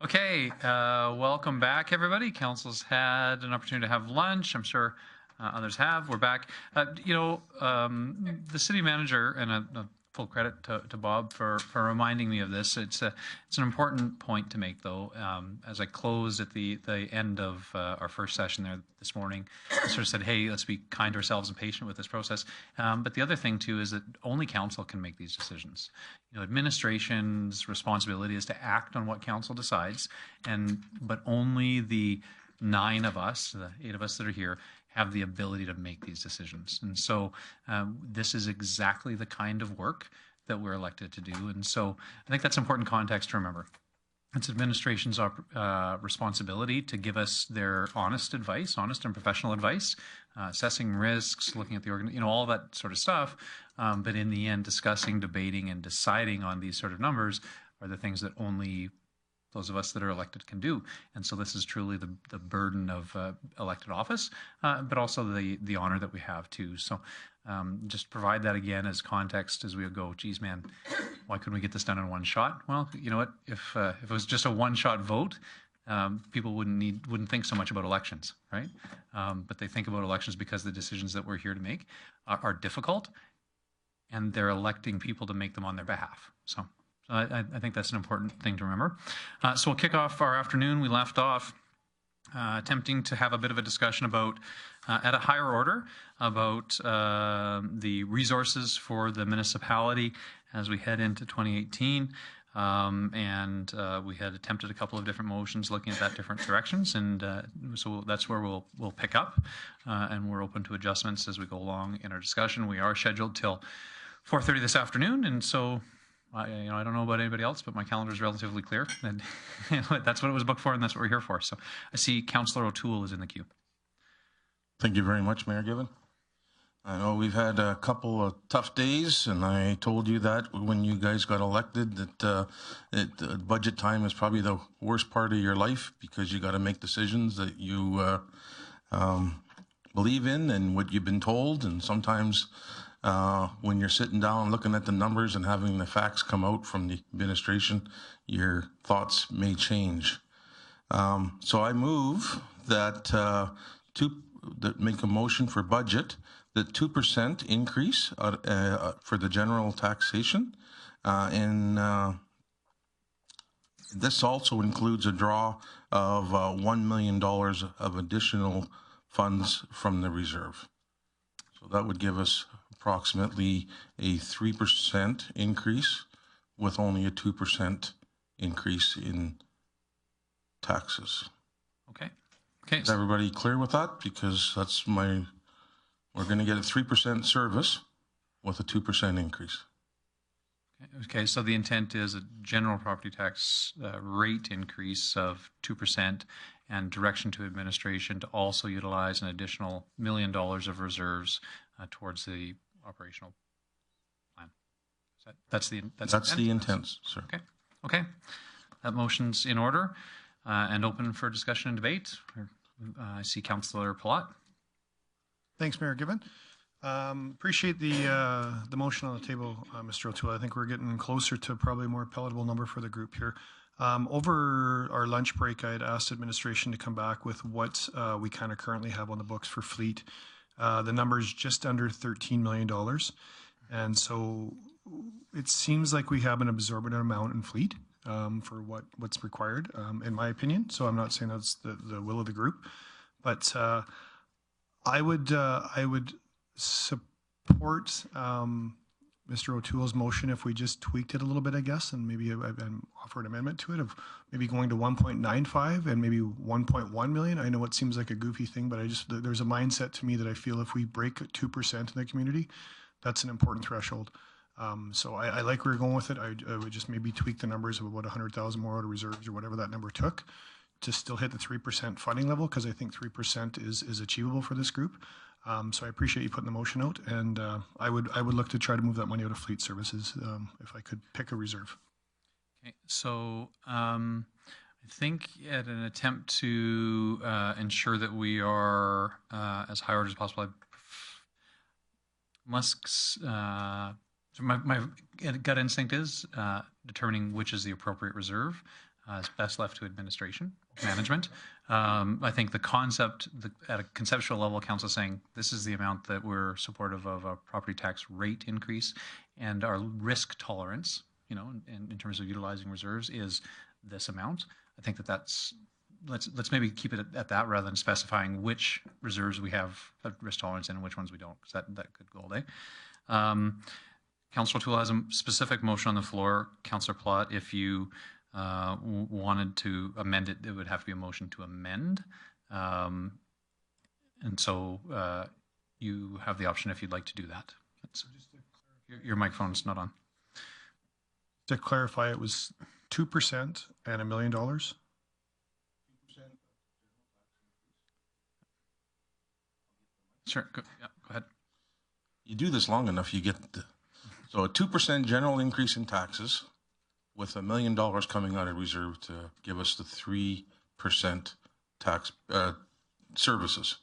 Okay, welcome back, everybody. Council's had an opportunity to have lunch. I'm sure others have. We're back. The city manager, and a full credit to Bob for reminding me of this. It's an important point to make, though. As I closed at the end of our first session there this morning, I sort of said, hey, let's be kind to ourselves and patient with this process. But the other thing, too, is that only council can make these decisions. Administration's responsibility is to act on what council decides, but only the 9 of us, the 8 of us that are here, have the ability to make these decisions. And so this is exactly the kind of work that we're elected to do. And so I think that's important context to remember. It's administration's responsibility to give us their honest advice, honest and professional advice, assessing risks, looking at the all that sort of stuff. But in the end, discussing, debating, and deciding on these sort of numbers are the things that only those of us that are elected can do. And so this is truly the burden of elected office, but also the honor that we have too. So just provide that again as context as we go, geez, man, why couldn't we get this done in one shot? Well, you know what, if it was just a one-shot vote, people wouldn't think so much about elections, right? But they think about elections because the decisions that we're here to make are difficult, and they're electing people to make them on their behalf. So I think that's an important thing to remember. So we'll kick off our afternoon. We left off attempting to have a bit of a discussion about, at a higher order, about the resources for the municipality as we head into 2018. We had attempted a couple of different motions looking at that different directions, and so that's where we'll pick up, and we're open to adjustments as we go along in our discussion. We are scheduled till 4:30 this afternoon, and so I don't know about anybody else, but my calendar is relatively clear, and that's what it was booked for, and that's what we're here for. So I see Councillor O'Toole is in the queue. Thank you very much, Mayor Given. I know we've had a couple of tough days, and I told you that when you guys got elected, that budget time is probably the worst part of your life, because you got to make decisions that you believe in and what you've been told, and sometimes when you're sitting down looking at the numbers and having the facts come out from the administration, your thoughts may change. So I move that make a motion for budget, that 2% increase for the general taxation, and this also includes a draw of $1 million of additional funds from the reserve. So that would give us approximately a 3% increase with only a 2% increase in taxes. Okay. Is everybody clear with that? Because we're going to get a 3% service with a 2% increase. Okay, so the intent is a general property tax rate increase of 2%, and direction to administration to also utilize an additional $1 million of reserves towards the operational plan. That's the intent, sir. Okay. That motion's in order and open for discussion and debate. I see Councillor Palat. Thanks, Mayor Given. Appreciate the motion on the table, Mr. O'Toole. I think we're getting closer to probably a more palatable number for the group here. Over our lunch break, I had asked administration to come back with what we kind of currently have on the books for fleet. The number is just under $13 million. And so it seems like we have an absorbent amount in fleet for what's required, in my opinion. So I'm not saying that's the will of the group, but I would support Mr. O'Toole's motion if we just tweaked it a little bit, I guess, and maybe offer an amendment to it of maybe going to 1.95 and maybe 1.1 million. I know it seems like a goofy thing, but there's a mindset to me that I feel if we break 2% in the community, that's an important threshold. So I like where you're going with it. I would just maybe tweak the numbers of about 100,000 more out of reserves or whatever that number took to still hit the 3% funding level, because I think 3% is achievable for this group. So I appreciate you putting the motion out, and I would look to try to move that money out of fleet services if I could pick a reserve. Okay, so I think at an attempt to ensure that we are as high order as possible, my gut instinct is determining which is the appropriate reserve. is best left to administration, management. I think the concept, at a conceptual level, council saying this is the amount that we're supportive of a property tax rate increase, and our risk tolerance, you know, in terms of utilizing reserves is this amount. I think that's, let's maybe keep it at that rather than specifying which reserves we have a risk tolerance in and which ones we don't, because that could go all day. Councillor Toole has a specific motion on the floor. Councillor Plott, if you wanted to amend it, it would have to be a motion to amend. And so you have the option if you'd like to do that. Your microphone's not on. To clarify, it was 2% and $1 million. Sure. Go ahead. You do this long enough, you get so a 2% general increase in taxes with $1 million coming out of reserve to give us the 3% tax services.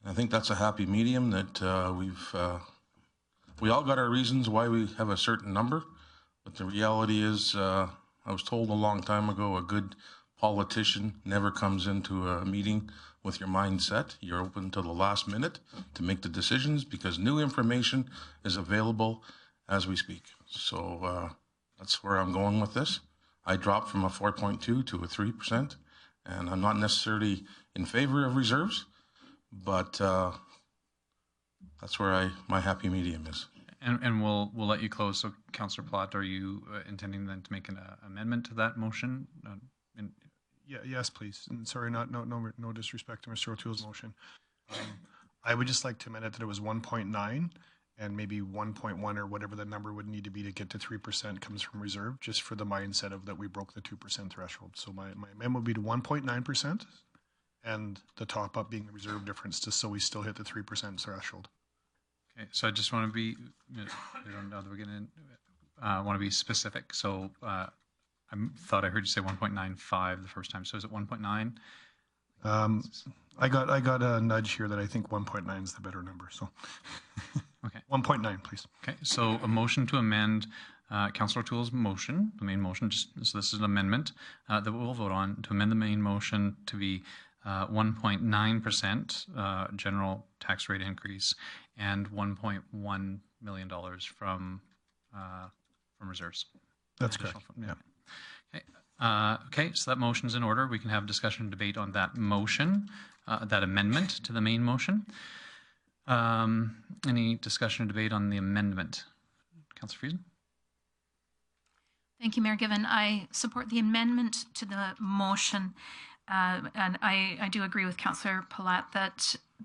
I think that's a happy medium that we all got our reasons why we have a certain number, but the reality is, I was told a long time ago, a good politician never comes into a meeting with your mindset. You're open till the last minute to make the decisions because new information is available as we speak. So that's where I'm going with this. I dropped from a 4.2 to a 3%, and I'm not necessarily in favor of reserves, but that's where my happy medium is. And we'll let you close. So, Councillor Plott, are you intending then to make an amendment to that motion? Yeah, yes, please. And sorry, no disrespect to Mr. O'Toole's motion. I would just like to amend it that it was 1.9 and maybe 1.1 or whatever the number would need to be to get to 3% comes from reserve, just for the mindset of that we broke the 2% threshold. So my amendment would be to 1.9% and the top up being the reserve difference, just so we still hit the 3% threshold. Okay, so I just want to be, we don't know that we're getting want to be specific. So I thought I heard you say 1.95 the first time. So is it 1.9? I got a nudge here that I think 1.9 is the better number. So okay, 1.9, please. Okay, so a motion to amend Councillor Toole's motion, the main motion. So this is an amendment that we'll vote on to amend the main motion to be 1.9% general tax rate increase and $1.1 million from reserves. That's correct. Yeah. Okay. Okay, so that motion's in order. We can have discussion and debate on that motion, that amendment to the main motion. Any discussion or debate on the amendment? Councillor Friesen? Thank you, Mayor Given. I support the amendment to the motion. And I do agree with Councillor Palat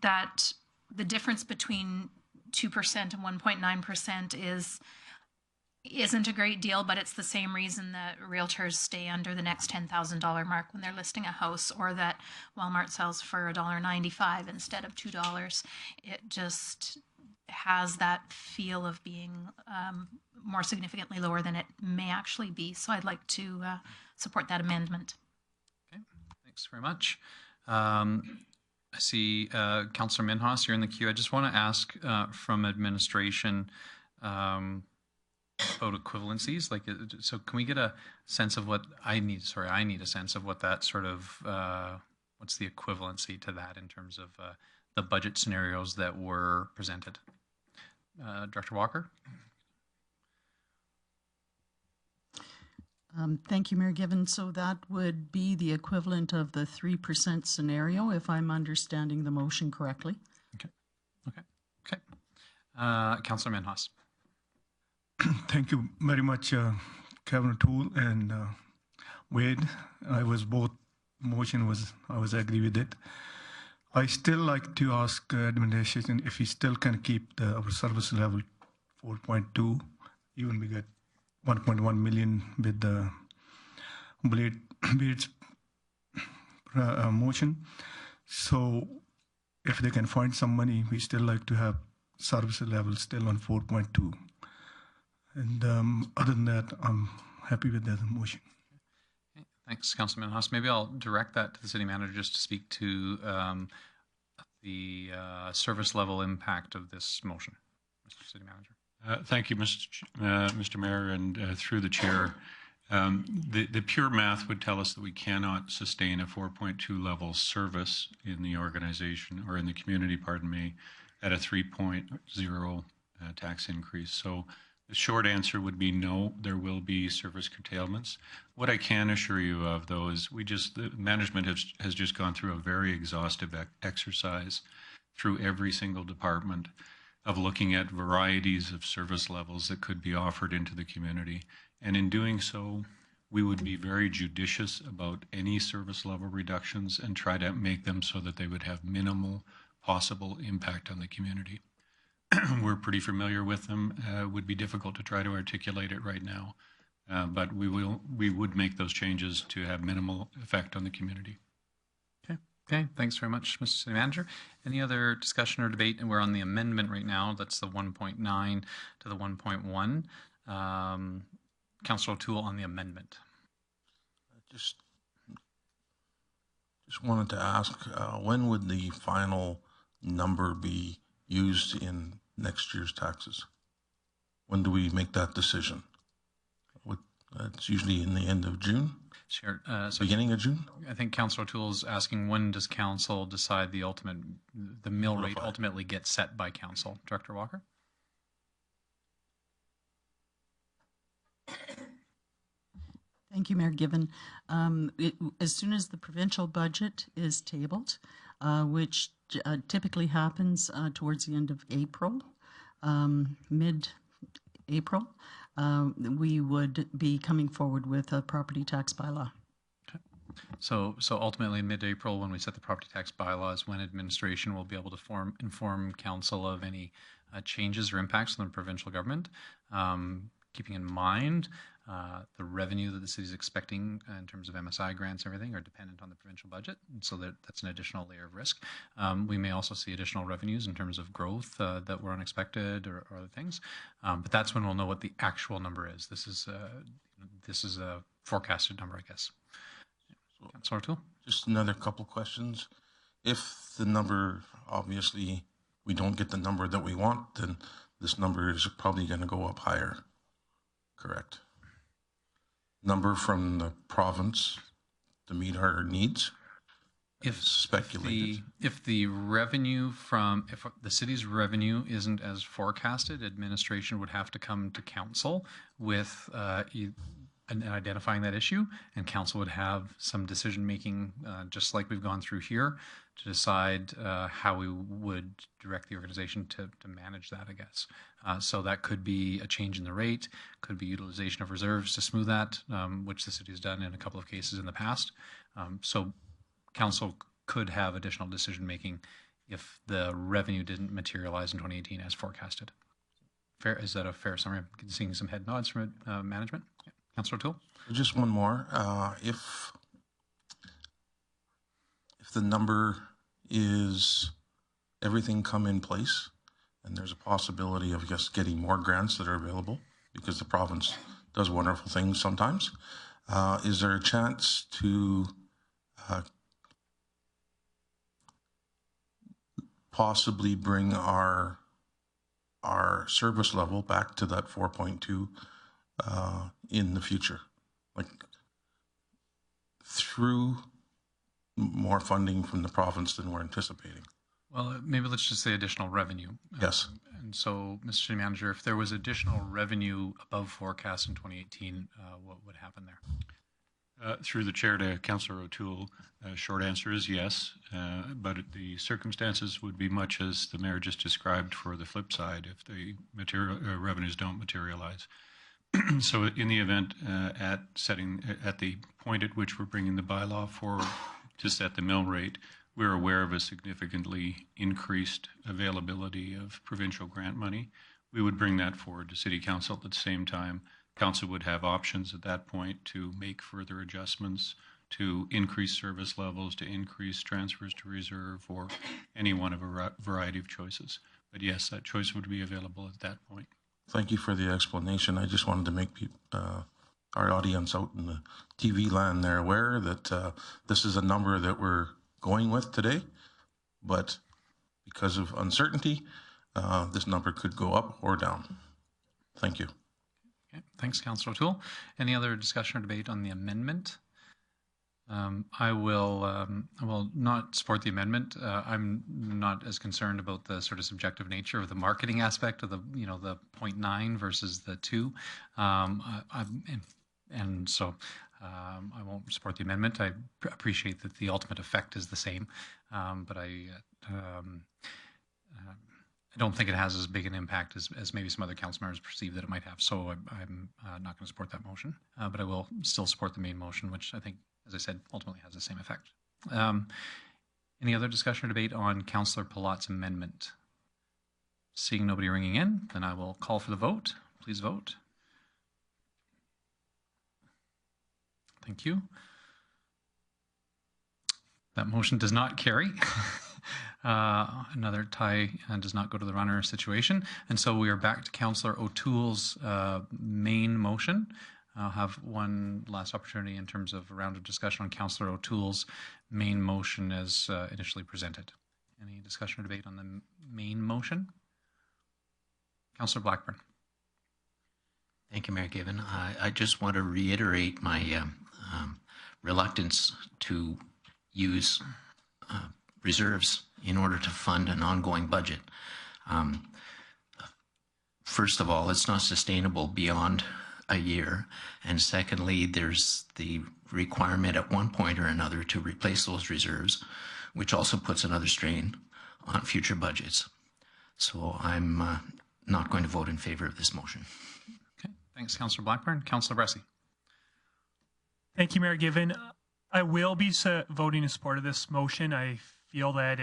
that the difference between 2% and 1.9% isn't a great deal, but it's the same reason that realtors stay under the next $10,000 mark when they're listing a house, or that Walmart sells for $1.95 instead of $2. It just has that feel of being more significantly lower than it may actually be. So I'd like to support that amendment. Okay, thanks very much. I see Councillor Minhas, you're in the queue. I just want to ask from administration about equivalencies. Like, so can we get a sense of what I need a sense of what that sort of, what's the equivalency to that in terms of the budget scenarios that were presented? Director Walker? Thank you, Mayor Given. So that would be the equivalent of the 3% scenario, if I'm understanding the motion correctly. Okay. Councillor Minhas. Thank you very much, Kevin O'Toole and Wade. I was agree with it. I still like to ask administration if we still can keep our service level 4.2, even we get 1.1 million with the Blade's motion. So if they can find some money, we still like to have service level still on 4.2. And other than that, I'm happy with that motion. Okay, thanks, Councilman Minhas. Maybe I'll direct that to the city manager just to speak to the service level impact of this motion. Mr. City Manager. Thank you, Mr. Mayor, and through the chair. The pure math would tell us that we cannot sustain a 4.2 level service in the organization or in the community, pardon me, at a 3.0 tax increase. So the short answer would be no, there will be service curtailments. What I can assure you of, though, is the management has just gone through a very exhaustive exercise through every single department of looking at varieties of service levels that could be offered into the community. And in doing so, we would be very judicious about any service level reductions and try to make them so that they would have minimal possible impact on the community. We're pretty familiar with them. It would be difficult to try to articulate it right now, but we would make those changes to have minimal effect on the community. Okay, thanks very much, Mr. City Manager. Any other discussion or debate? And we're on the amendment right now. That's the 1.9 to the 1.1. Councillor O'Toole on the amendment. Just wanted to ask, when would the final number be used in next year's taxes? When do we make that decision? It's usually in the end of June? Sure. Beginning of June? I think Councillor O'Toole is asking, when does council decide the mill rate ultimately gets set by council? Director Walker? Thank you, Mayor Given. As soon as the provincial budget is tabled, which typically happens towards the end of April, mid-April, we would be coming forward with a property tax bylaw. Okay. So ultimately, mid-April, when we set the property tax bylaws, when administration will be able to inform council of any changes or impacts on the provincial government, keeping in mind the revenue that the city is expecting in terms of MSI grants and everything are dependent on the provincial budget, and so that's an additional layer of risk. We may also see additional revenues in terms of growth that were unexpected or other things, but that's when we'll know what the actual number is. This is a forecasted number, I guess. Councillor O'Toole? Just another couple questions. If the number, obviously, we don't get the number that we want, then this number is probably going to go up higher. Correct. Number from the province to meet our needs? If speculated. If the city's revenue isn't as forecasted, administration would have to come to council with identifying that issue, and council would have some decision making, just like we've gone through here, to decide how we would direct the organization to manage that, I guess. So that could be a change in the rate, could be utilization of reserves to smooth that, which the city has done in a couple of cases in the past. So council could have additional decision making if the revenue didn't materialize in 2018 as forecasted. Fair? Is that a fair summary? I'm seeing some head nods from management. Yeah. Councillor O'Toole? Just one more. If the number is everything come in place, and there's a possibility of just getting more grants that are available because the province does wonderful things sometimes, is there a chance to possibly bring our service level back to that 4.2 in the future, like through more funding from the province than we're anticipating? Well, maybe let's just say additional revenue. Yes. And so, Mr. City Manager, if there was additional revenue above forecast in 2018, what would happen there? Through the chair to Councillor O'Toole, short answer is yes, but the circumstances would be much as the mayor just described for the flip side if the revenues don't materialize. So in the event at the point at which we're bringing the bylaw forward to set the mill rate, we're aware of a significantly increased availability of provincial grant money. We would bring that forward to City Council at the same time. Council would have options at that point to make further adjustments, to increase service levels, to increase transfers to reserve, or any one of a variety of choices. But yes, that choice would be available at that point. Thank you for the explanation. I just wanted to make our audience out in the TV land there aware that this is a number that we're going with today, but because of uncertainty, this number could go up or down. Thank you. Okay, thanks, Councillor O'Toole. Any other discussion or debate on the amendment? I will not support the amendment. I'm not as concerned about the sort of subjective nature of the marketing aspect of the, the 0.9 versus the 2. And so I won't support the amendment. I appreciate that the ultimate effect is the same, but I don't think it has as big an impact as maybe some other council members perceive that it might have. So I'm not going to support that motion, but I will still support the main motion, which I think, as I said, ultimately has the same effect. Any other discussion or debate on Councillor Palat's amendment? Seeing nobody ringing in, then I will call for the vote. Please vote. Thank you. That motion does not carry. Another tie does not go to the runner situation. And so we are back to Councillor O'Toole's main motion. I'll have one last opportunity in terms of a round of discussion on Councillor O'Toole's main motion as initially presented. Any discussion or debate on the main motion? Councillor Blackburn. Thank you, Mayor Given. I just want to reiterate my reluctance to use reserves in order to fund an ongoing budget. First of all, it's not sustainable beyond a year. And secondly, there's the requirement at one point or another to replace those reserves, which also puts another strain on future budgets. So I'm not going to vote in favor of this motion. Okay, thanks, Councillor Blackburn. Councillor Bressie. Thank you, Mayor Given. I will be voting in support of this motion. I feel that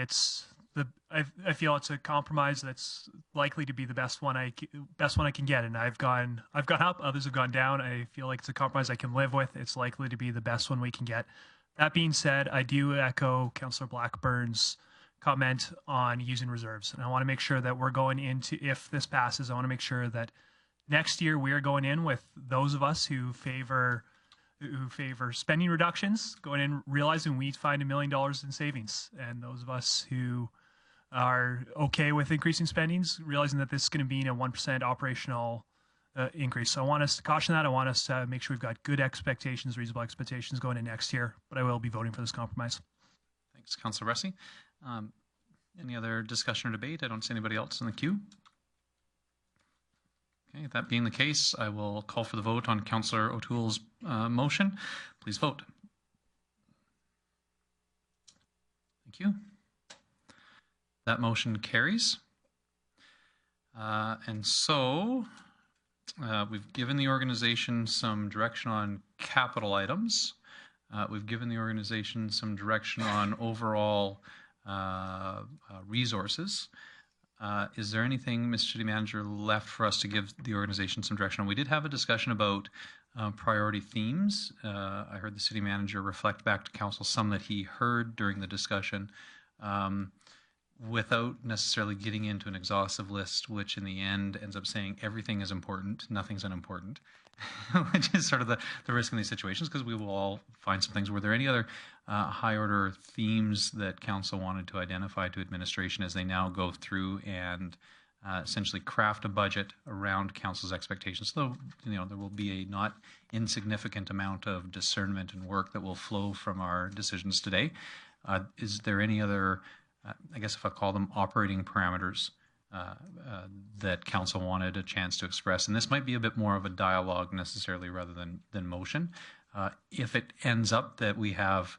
I feel it's a compromise that's likely to be the best one I can get, and I've gone up, others have gone down. I feel like it's a compromise I can live with. It's likely to be the best one we can get. That being said, I do echo Councillor Blackburn's comment on using reserves, and I want to make sure that we're going into, if this passes, I want to make sure that next year we are going in with those of us who favor spending reductions, going in realizing we find $1 million in savings, and those of us who are okay with increasing spendings, realizing that this is going to be a 1% operational increase. So I want us to caution that. I want us to make sure we've got good expectations, reasonable expectations going in next year, but I will be voting for this compromise. Thanks, Councillor Bressie. Any other discussion or debate? I don't see anybody else in the queue. Okay, that being the case, I will call for the vote on Councillor O'Toole's motion. Please vote. Thank you. That motion carries. And so we've given the organization some direction on capital items. We've given the organization some direction on overall resources. Is there anything, Mr. City Manager, left for us to give the organization some direction on? We did have a discussion about priority themes. I heard the City Manager reflect back to Council some that he heard during the discussion without necessarily getting into an exhaustive list, which in the end ends up saying everything is important, nothing's unimportant, which is sort of the risk in these situations, because we will all find some things. Were there any other high order themes that Council wanted to identify to administration as they now go through and essentially craft a budget around Council's expectations? So, there will be a not insignificant amount of discernment and work that will flow from our decisions today. Is there any other, I guess if I call them operating parameters, that Council wanted a chance to express? And this might be a bit more of a dialogue necessarily rather than motion. If it ends up that we have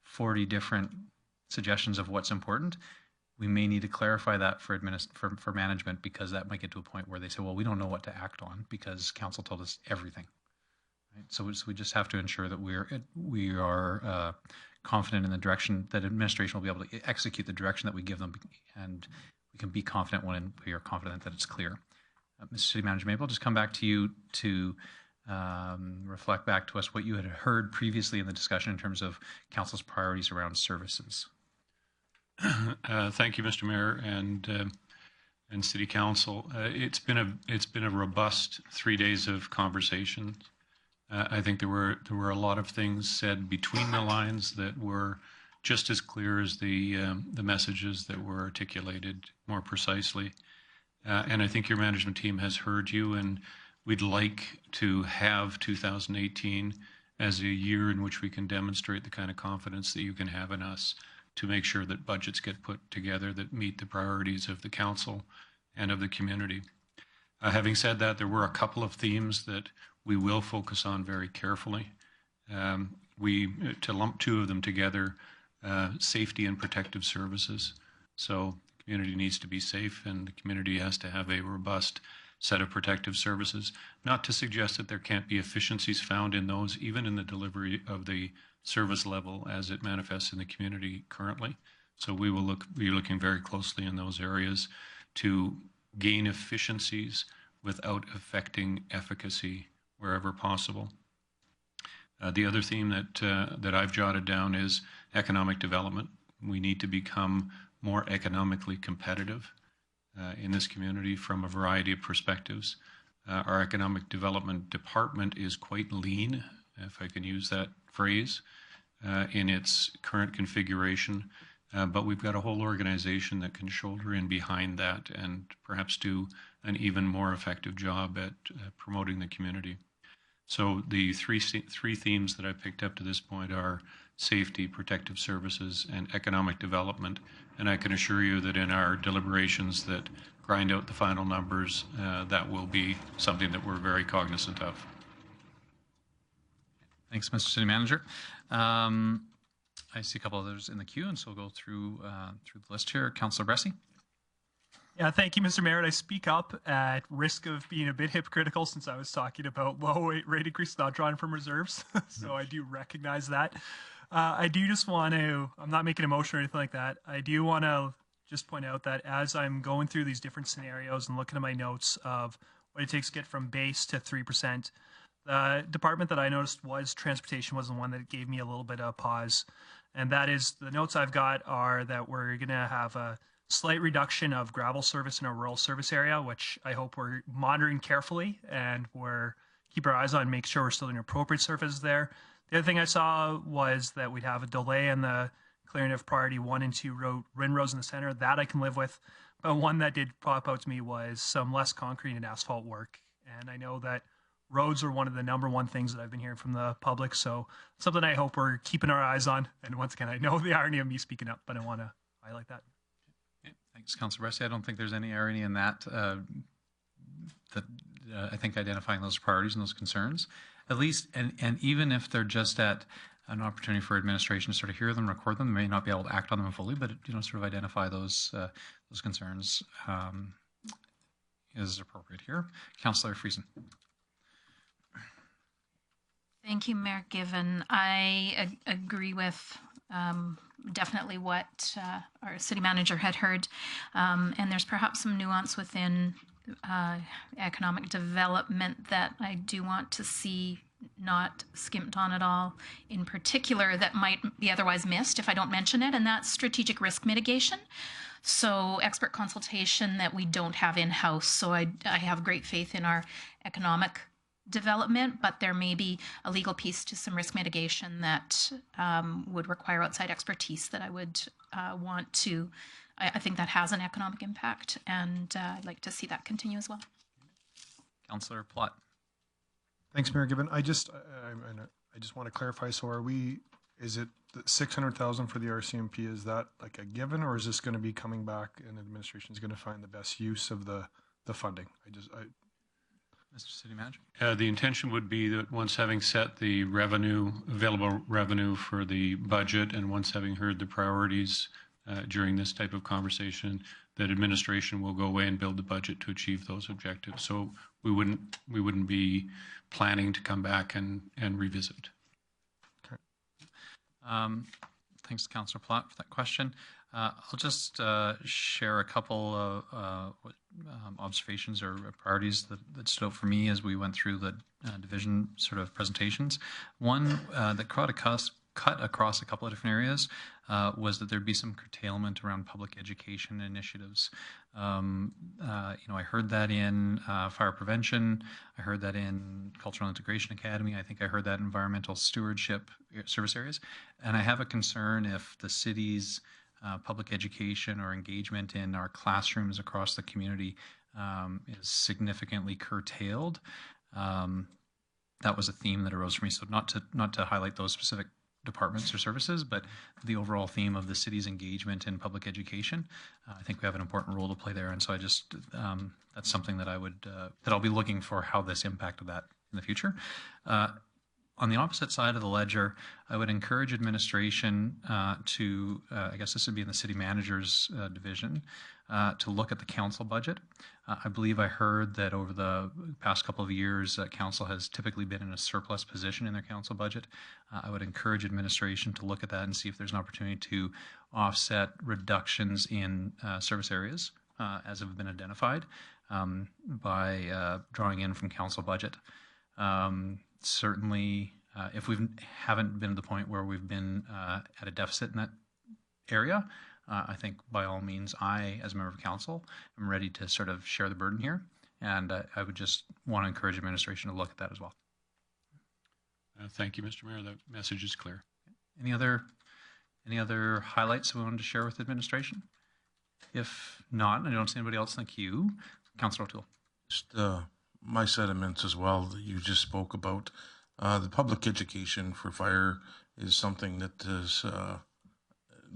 40 different suggestions of what's important, we may need to clarify that for management, because that might get to a point where they say, well, we don't know what to act on because Council told us everything. Right? So we just have to ensure that we are confident in the direction that administration will be able to execute the direction that we give them, and we can be confident when we are confident that it's clear. Mr. City Manager, maybe I'll just come back to you to reflect back to us what you had heard previously in the discussion in terms of Council's priorities around services. Thank you, Mr. Mayor and City Council. It's been a robust 3 days of conversation. I think there were a lot of things said between the lines that were just as clear as the messages that were articulated more precisely. And I think your management team has heard you, and We'd like to have 2018 as a year in which we can demonstrate the kind of confidence that you can have in us to make sure that budgets get put together that meet the priorities of the council and of the community. Having said that, there were a couple of themes that we will focus on very carefully. To lump two of them together, safety and protective services. So the community needs to be safe, and the community has to have a robust set of protective services. Not to suggest that there can't be efficiencies found in those, even in the delivery of the service level as it manifests in the community currently. So we will be looking very closely in those areas to gain efficiencies without affecting efficacy wherever possible. The other theme that I've jotted down is economic development. We need to become more economically competitive in this community from a variety of perspectives. Our economic development department is quite lean, if I can use that phrase, in its current configuration. But we've got a whole organization that can shoulder in behind that and perhaps do an even more effective job at promoting the community. So the three themes that I picked up to this point are safety, protective services, and economic development. And I can assure you that in our deliberations that grind out the final numbers, that will be something that we're very cognizant of. Thanks, Mr. City Manager. I see a couple others in the queue, and so we'll go through the list here. Councillor Bressie. Yeah, thank you, Mr. Mayor. I speak up at risk of being a bit hypocritical since I was talking about low rate increase not drawn from reserves. So I do recognize that. I do just want to, I'm not making a motion or anything like that. I do want to just point out that as I'm going through these different scenarios and looking at my notes of what it takes to get from base to 3%, the department that I noticed was transportation was the one that gave me a little bit of pause. And that is, the notes I've got are that we're going to have a slight reduction of gravel service in our rural service area, which I hope we're monitoring carefully and we're keep our eyes on, make sure we're still doing appropriate service there. The other thing I saw was that we'd have a delay in the clearing of priority 1 and 2 rim roads in the center. That I can live with. But one that did pop out to me was some less concrete and asphalt work. And I know that roads are one of the #1 things that I've been hearing from the public. So something I hope we're keeping our eyes on. And once again, I know the irony of me speaking up, but I want to highlight that. Okay. Thanks, Councillor Bressie. I don't think there's any irony in that. I think identifying those priorities and those concerns, at least, and even if they're just at an opportunity for administration to sort of hear them, record them, may not be able to act on them fully, but sort of identify those concerns is appropriate here. Councillor Friesen. Thank you, Mayor Given. I agree with definitely what our city manager had heard, and there's perhaps some nuance within economic development that I do want to see not skimped on at all, in particular that might be otherwise missed if I don't mention it, and that's strategic risk mitigation. So expert consultation that we don't have in-house. So I have great faith in our economic development, but there may be a legal piece to some risk mitigation that would require outside expertise that I would want to. I think that has an economic impact, and I'd like to see that continue as well. Councillor Plott. Thanks, Mayor Gibbon. I just want to clarify. So is it the 600,000 for the RCMP? Is that like a given, or is this going to be coming back and the administration is going to find the best use of the funding? Mr. City Manager. The intention would be that once having set the available revenue for the budget, and once having heard the priorities during this type of conversation, that administration will go away and build the budget to achieve those objectives. So we wouldn't be planning to come back and revisit. Okay. Thanks, Councillor Plott, for that question. I'll just share a couple of observations or priorities that stood out for me as we went through the division sort of presentations. One that cut across a couple of different areas was that there'd be some curtailment around public education initiatives. I heard that in fire prevention. I heard that in Cultural Integration Academy. I think I heard that in environmental stewardship service areas. And I have a concern if the city's public education or engagement in our classrooms across the community is significantly curtailed. That was a theme that arose for me. So not to highlight those specific departments or services, but the overall theme of the city's engagement in public education. I think we have an important role to play there, and so I just that's something that I would that I'll be looking for how this impacted that in the future. On the opposite side of the ledger, I would encourage administration to, I guess this would be in the city manager's division, to look at the council budget. I believe I heard that over the past couple of years, council has typically been in a surplus position in their council budget. I would encourage administration to look at that and see if there's an opportunity to offset reductions in service areas as have been identified by drawing in from council budget. Certainly, if we haven't been to the point where we've been at a deficit in that area, I think by all means, I, as a member of council, am ready to sort of share the burden here. And I would just want to encourage administration to look at that as well. Thank you, Mr. Mayor. The message is clear. Any other highlights we wanted to share with administration? If not, I don't see anybody else in the queue. Councillor O'Toole. Just my sentiments as well that you just spoke about. The public education for fire is something that is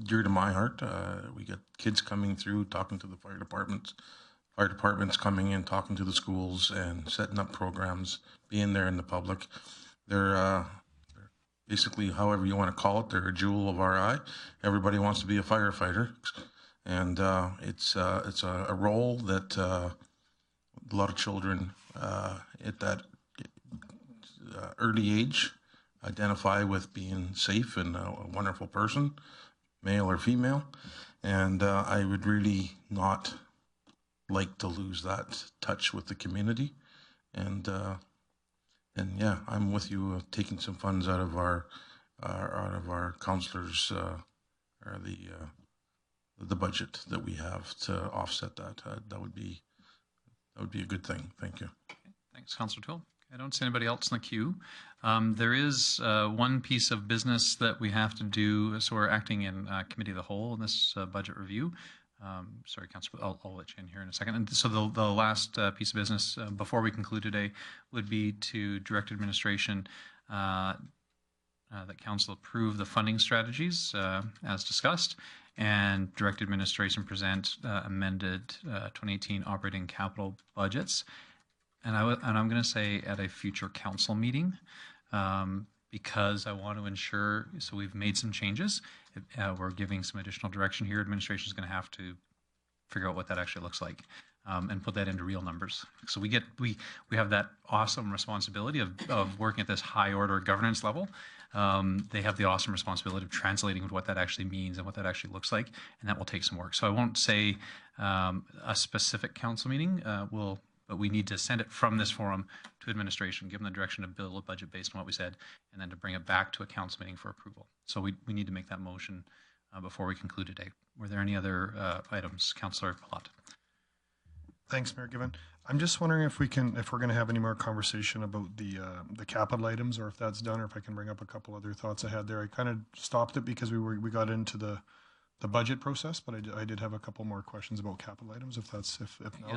dear to my heart. We get kids coming through, talking to the fire departments coming in, talking to the schools and setting up programs, being there in the public. They're basically, however you want to call it, they're a jewel of our eye. Everybody wants to be a firefighter. And it's a role that a lot of children at that early age identify with being safe and a wonderful person, male or female. And I would really not like to lose that touch with the community. And yeah, I'm with you, taking some funds out of our councillors or the budget that we have to offset that. That would be a good thing. Thank you. Okay. Thanks, Councillor Toole. I don't see anybody else in the queue. There is one piece of business that we have to do. So we're acting in committee of the whole in this budget review. Sorry, Councillor, I'll let you in here in a second. And so the last piece of business before we conclude today would be to direct administration that council approve the funding strategies as discussed, and direct administration present amended 2018 operating capital budgets. And I'm going to say at a future council meeting, because I want to ensure, so we've made some changes. We're giving some additional direction here. Administration is going to have to figure out what that actually looks like and put that into real numbers. So we have that awesome responsibility of working at this high order governance level. They have the awesome responsibility of translating what that actually means and what that actually looks like, and that will take some work. So I won't say a specific council meeting, but we need to send it from this forum to administration, give them the direction to build a budget based on what we said, and then to bring it back to a council meeting for approval. So we need to make that motion before we conclude today. Were there any other items? Councillor Palat. Thanks, Mayor Given. I'm just wondering if we're going to have any more conversation about the capital items, or if that's done, or if I can bring up a couple other thoughts I had there. I kind of stopped it because we got into the budget process, but I did have a couple more questions about capital items, if now's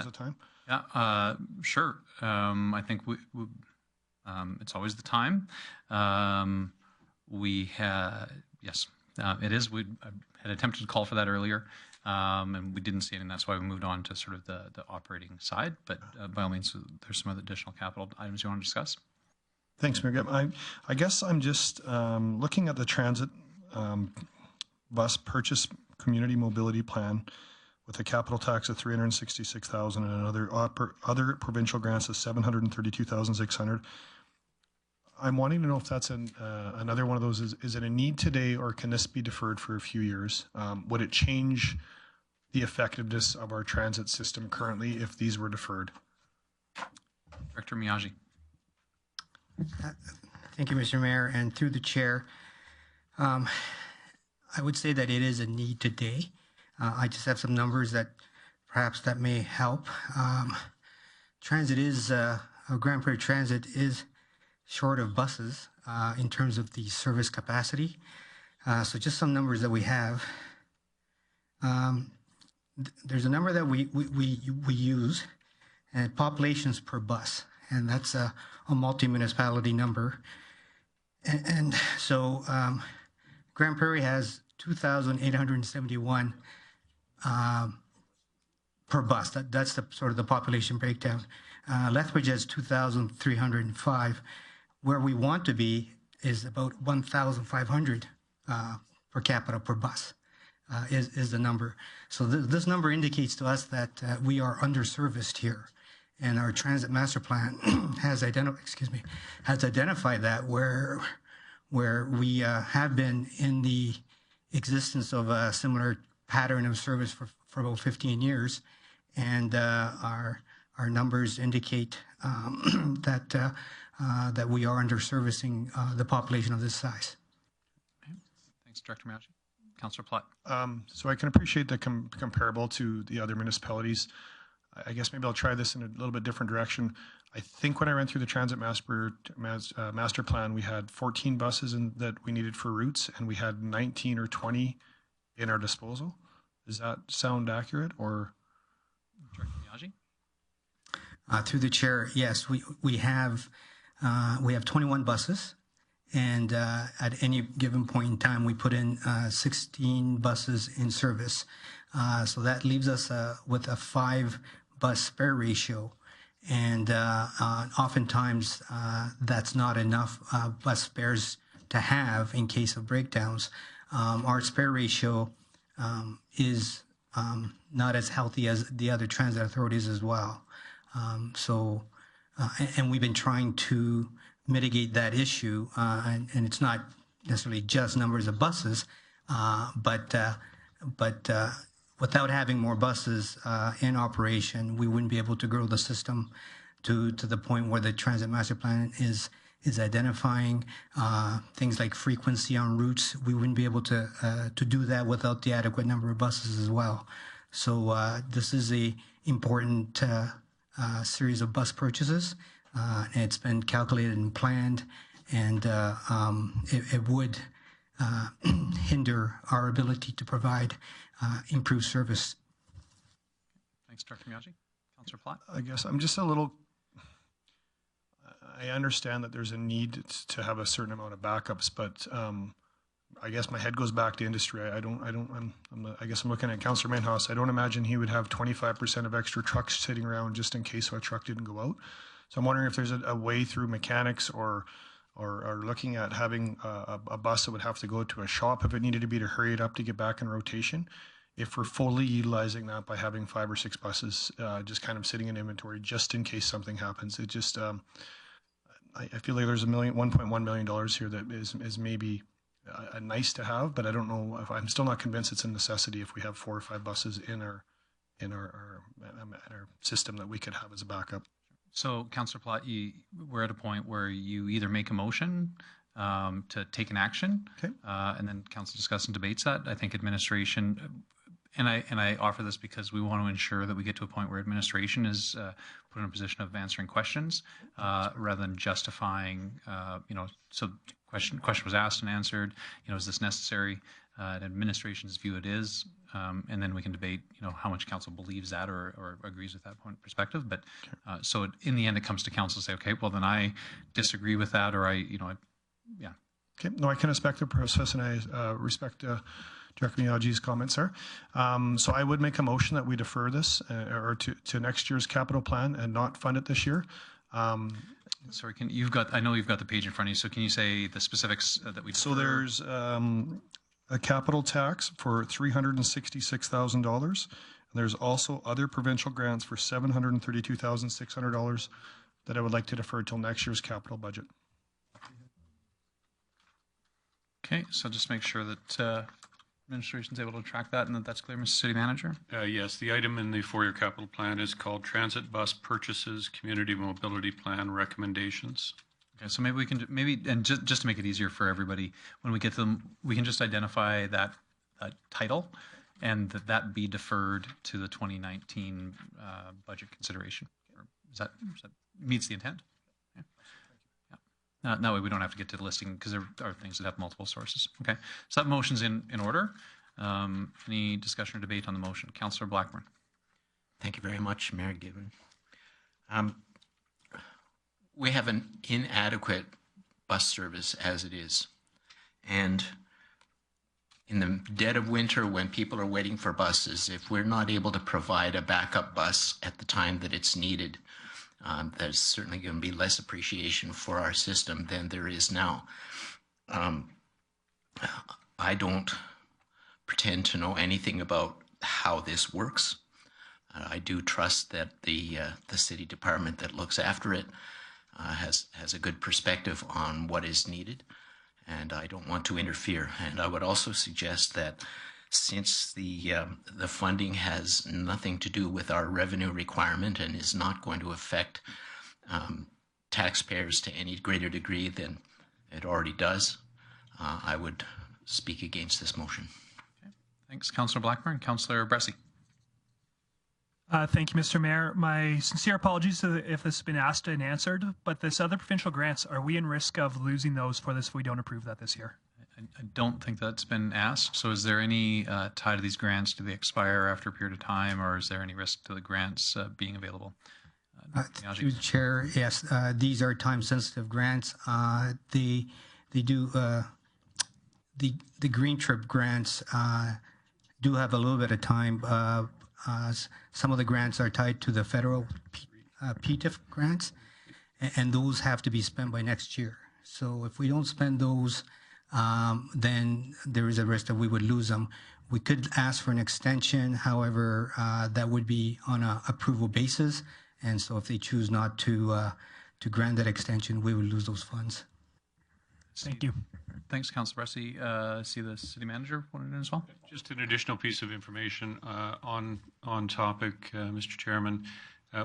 the time. Yeah, sure. I think it's always the time. Yes, it is. I had attempted to call for that earlier, and we didn't see it, and that's why we moved on to sort of the operating side. But by all means, there's some other additional capital items you want to discuss. Thanks, Mayor Gibb. I guess I'm just looking at the transit bus purchase community mobility plan with a capital tax of $366,000 and another other provincial grants of $732,600. I'm wanting to know if that's another one of those. Is it a need today, or can this be deferred for a few years? Would it change the effectiveness of our transit system currently if these were deferred? Director Miyagi. Thank you, Mr. Mayor, and through the chair. I would say that it is a need today. I just have some numbers that perhaps that may help. Grande Prairie Transit is short of buses in terms of the service capacity. So just some numbers that we have. There's a number that we use and populations per bus, and that's a multi-municipality number. And so Grande Prairie has 2,871 per bus. That's the sort of the population breakdown. Lethbridge has 2,305. Where we want to be is about 1,500 per capita per bus is the number. So this number indicates to us that we are underserviced here. And our transit master plan has identified that where we have been in the existence of a similar pattern of service for about 15 years, and our numbers indicate that we are underservicing the population of this size. Okay. Thanks, Director Miyaji. Councillor Platt. So I can appreciate the comparable to the other municipalities. I guess maybe I'll try this in a little bit different direction. I think when I ran through the transit master plan, we had 14 buses that we needed for routes, and we had 19 or 20 in our disposal. Does that sound accurate, or? Director Miyaji? Through the chair, yes, we have 21 buses, and at any given point in time, we put in 16 buses in service. So that leaves us with a 5-bus spare ratio, and oftentimes that's not enough bus spares to have in case of breakdowns. Our spare ratio is not as healthy as the other transit authorities as well. And we've been trying to mitigate that issue, and it's not necessarily just numbers of buses, but without having more buses in operation, we wouldn't be able to grow the system to the point where the transit master plan is identifying things like frequency on routes. We wouldn't be able to do that without the adequate number of buses as well. So this is a important series of bus purchases. And it's been calculated and planned, and it would hinder our ability to provide improved service. Thanks, Director Miyaji. Councillor Platt. I guess I'm just a little. I understand that there's a need to have a certain amount of backups, but I guess my head goes back to industry. I guess I'm looking at Councillor Minhouse. I don't imagine he would have 25% of extra trucks sitting around just in case a truck didn't go out. So I'm wondering if there's a way through mechanics or looking at having a bus that would have to go to a shop if it needed to be to hurry it up to get back in rotation. If we're fully utilizing that by having 5 or 6 buses just kind of sitting in inventory just in case something happens, it just I feel like there's $1.1 million here that is maybe a nice to have, but I don't know if I'm still not convinced it's a necessity if we have 4 or 5 buses in our system that we could have as a backup. So, Councillor Platt, we're at a point where you either make a motion to take an action, okay, and then council discusses and debates that. I think administration, and I offer this because we want to ensure that we get to a point where administration is put in a position of answering questions rather than justifying. So question was asked and answered. Is this necessary? In administration's view, it is. And then we can debate, how much council believes that or agrees with that point of perspective. But so in the end, it comes to council to say, okay, well, then I disagree with that, or yeah. Okay, no, I can respect the process, and I respect Director Miyaji's comments there. So I would make a motion that we defer this or to next year's capital plan and not fund it this year. Sorry, I know you've got the page in front of you, so can you say the specifics that we defer? So there's a capital tax for $366,000. There's also other provincial grants for $732,600 that I would like to defer till next year's capital budget. Okay, so just make sure that administration is able to track that and that's clear, Mr. City Manager. Yes, the item in the 4-year capital plan is called Transit Bus Purchases Community Mobility Plan Recommendations. Okay, so maybe we can and just to make it easier for everybody, when we get to them, we can just identify that title, and that be deferred to the 2019 budget consideration. Does that meets the intent? Yeah. Yeah. That way we don't have to get to the listing because there are things that have multiple sources. Okay, so that motion's in order. Any discussion or debate on the motion? Councillor Blackburn. Thank you very much, Mayor Gibbon. We have an inadequate bus service as it is. And in the dead of winter, when people are waiting for buses, if we're not able to provide a backup bus at the time that it's needed, there's certainly going to be less appreciation for our system than there is now. I don't pretend to know anything about how this works. I do trust that the city department that looks after it has a good perspective on what is needed, and I don't want to interfere. And I would also suggest that since the funding has nothing to do with our revenue requirement and is not going to affect taxpayers to any greater degree than it already does, I would speak against this motion. Okay. Thanks, Councillor Blackburn. Councillor Bressie. Thank you, Mr. Mayor. My sincere apologies if this has been asked and answered, but this other provincial grants, are we in risk of losing those for this if we don't approve that this year? I don't think that's been asked. So is there any tie to these grants? Do they expire after a period of time, or is there any risk to the grants being available? Through the chair, yes, these are time-sensitive grants. They do the Green Trip grants do have a little bit of time. Some of the grants are tied to the federal PTIF grants, and those have to be spent by next year. So if we don't spend those, then there is a risk that we would lose them. We could ask for an extension, however, that would be on an approval basis. And so if they choose not to grant that extension, we would lose those funds. Thank you. Thanks, Councillor Bressie. See the city manager wanted in as well. Just an additional piece of information on topic, Mr. Chairman.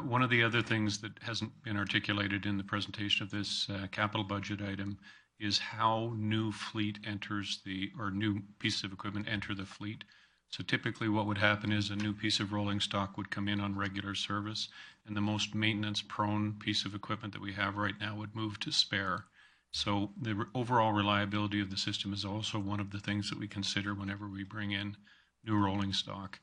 One of the other things that hasn't been articulated in the presentation of this capital budget item is how new fleet enters or new pieces of equipment enter the fleet. So typically what would happen is a new piece of rolling stock would come in on regular service, and the most maintenance prone piece of equipment that we have right now would move to spare. So the overall reliability of the system is also one of the things that we consider whenever we bring in new rolling stock.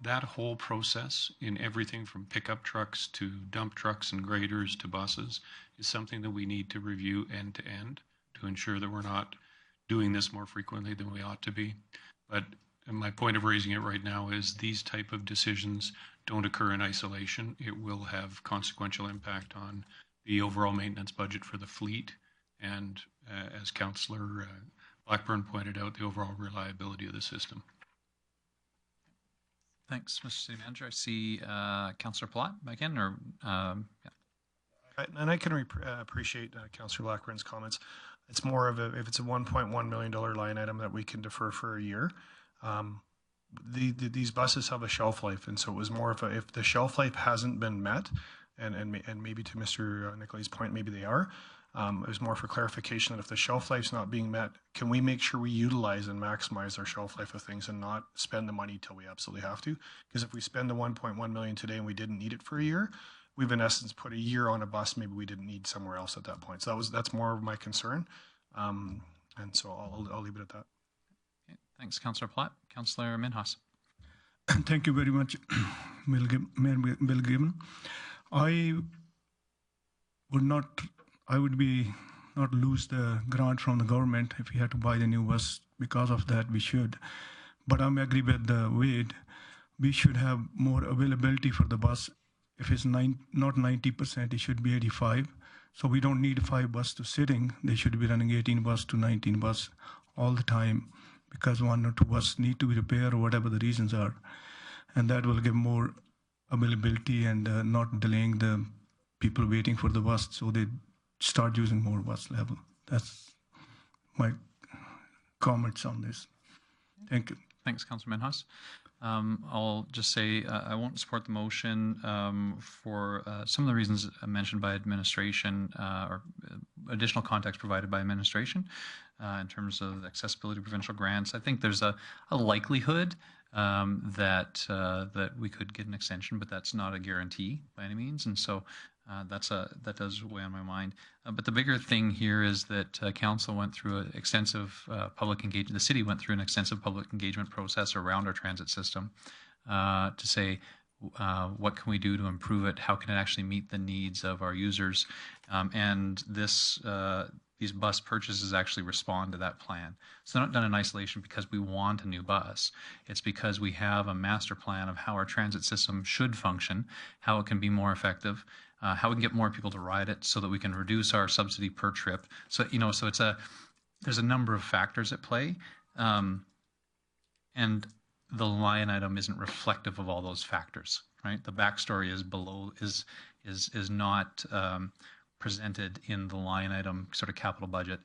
That whole process in everything from pickup trucks to dump trucks and graders to buses is something that we need to review end to end to ensure that we're not doing this more frequently than we ought to be. But my point of raising it right now is these type of decisions don't occur in isolation. It will have consequential impact on the overall maintenance budget for the fleet. And as Councillor Blackburn pointed out, the overall reliability of the system. Thanks, Mr. City Manager. I see Councillor Palat back in, or yeah. And I can appreciate Councillor Blackburn's comments. It's more of if it's a $1.1 million line item that we can defer for a year. These buses have a shelf life, and so it was more of if the shelf life hasn't been met, and maybe to Mr. Nicolai's point, maybe they are. It was more for clarification that if the shelf life's not being met, can we make sure we utilize and maximize our shelf life of things and not spend the money till we absolutely have to? Because if we spend the 1.1 million today and we didn't need it for a year, we've in essence put a year on a bus maybe we didn't need somewhere else at that point. So that's more of my concern, and so I'll leave it at that. Okay. Thanks, Councillor Platt. Councillor Minhas. Thank you very much, Mayor Gibbon. I would not lose the grant from the government if we had to buy the new bus. Because of that, we should. But I agree with the Wade. We should have more availability for the bus. If it's not 90%, it should be 85. So we don't need 5 buses to sitting. They should be running 18 bus to 19 bus all the time, because 1 or 2 buses need to be repaired or whatever the reasons are. And that will give more availability and not delaying the people waiting for the bus, so they start using more bus level. That's my comments on this. Thank you. Thanks, Councillor Minhas. I'll just say I won't support the motion for some of the reasons mentioned by administration or additional context provided by administration in terms of accessibility provincial grants. I think there's a likelihood that we could get an extension, but that's not a guarantee by any means, and so that does weigh on my mind. But the bigger thing here is that council went through an extensive public engagement. The city went through an extensive public engagement process around our transit system to say what can we do to improve it? How can it actually meet the needs of our users? And these bus purchases actually respond to that plan. So they're not done in isolation because we want a new bus. It's because we have a master plan of how our transit system should function, how it can be more effective, how we can get more people to ride it so that we can reduce our subsidy per trip. So, so there's a number of factors at play. And the line item isn't reflective of all those factors, right? The backstory is not presented in the line item sort of capital budget.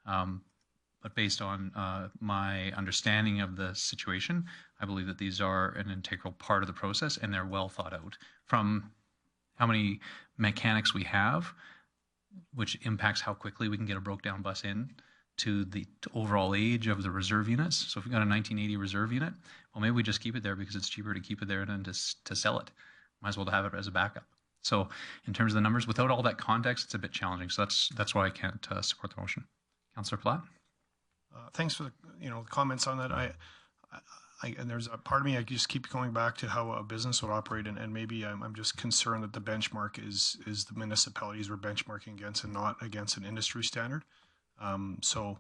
But based on my understanding of the situation, I believe that these are an integral part of the process, and they're well thought out from how many mechanics we have, which impacts how quickly we can get a broke down bus in, to the overall age of the reserve units. So if we've got a 1980 reserve unit, well, maybe we just keep it there because it's cheaper to keep it there than to sell it. Might as well have it as a backup. So in terms of the numbers, without all that context, it's a bit challenging. So that's why I can't support the motion. Councillor Platt? Thanks for the comments on that. And there's a part of me, I just keep going back to how a business would operate, and maybe I'm just concerned that the benchmark is the municipalities we're benchmarking against and not against an industry standard. So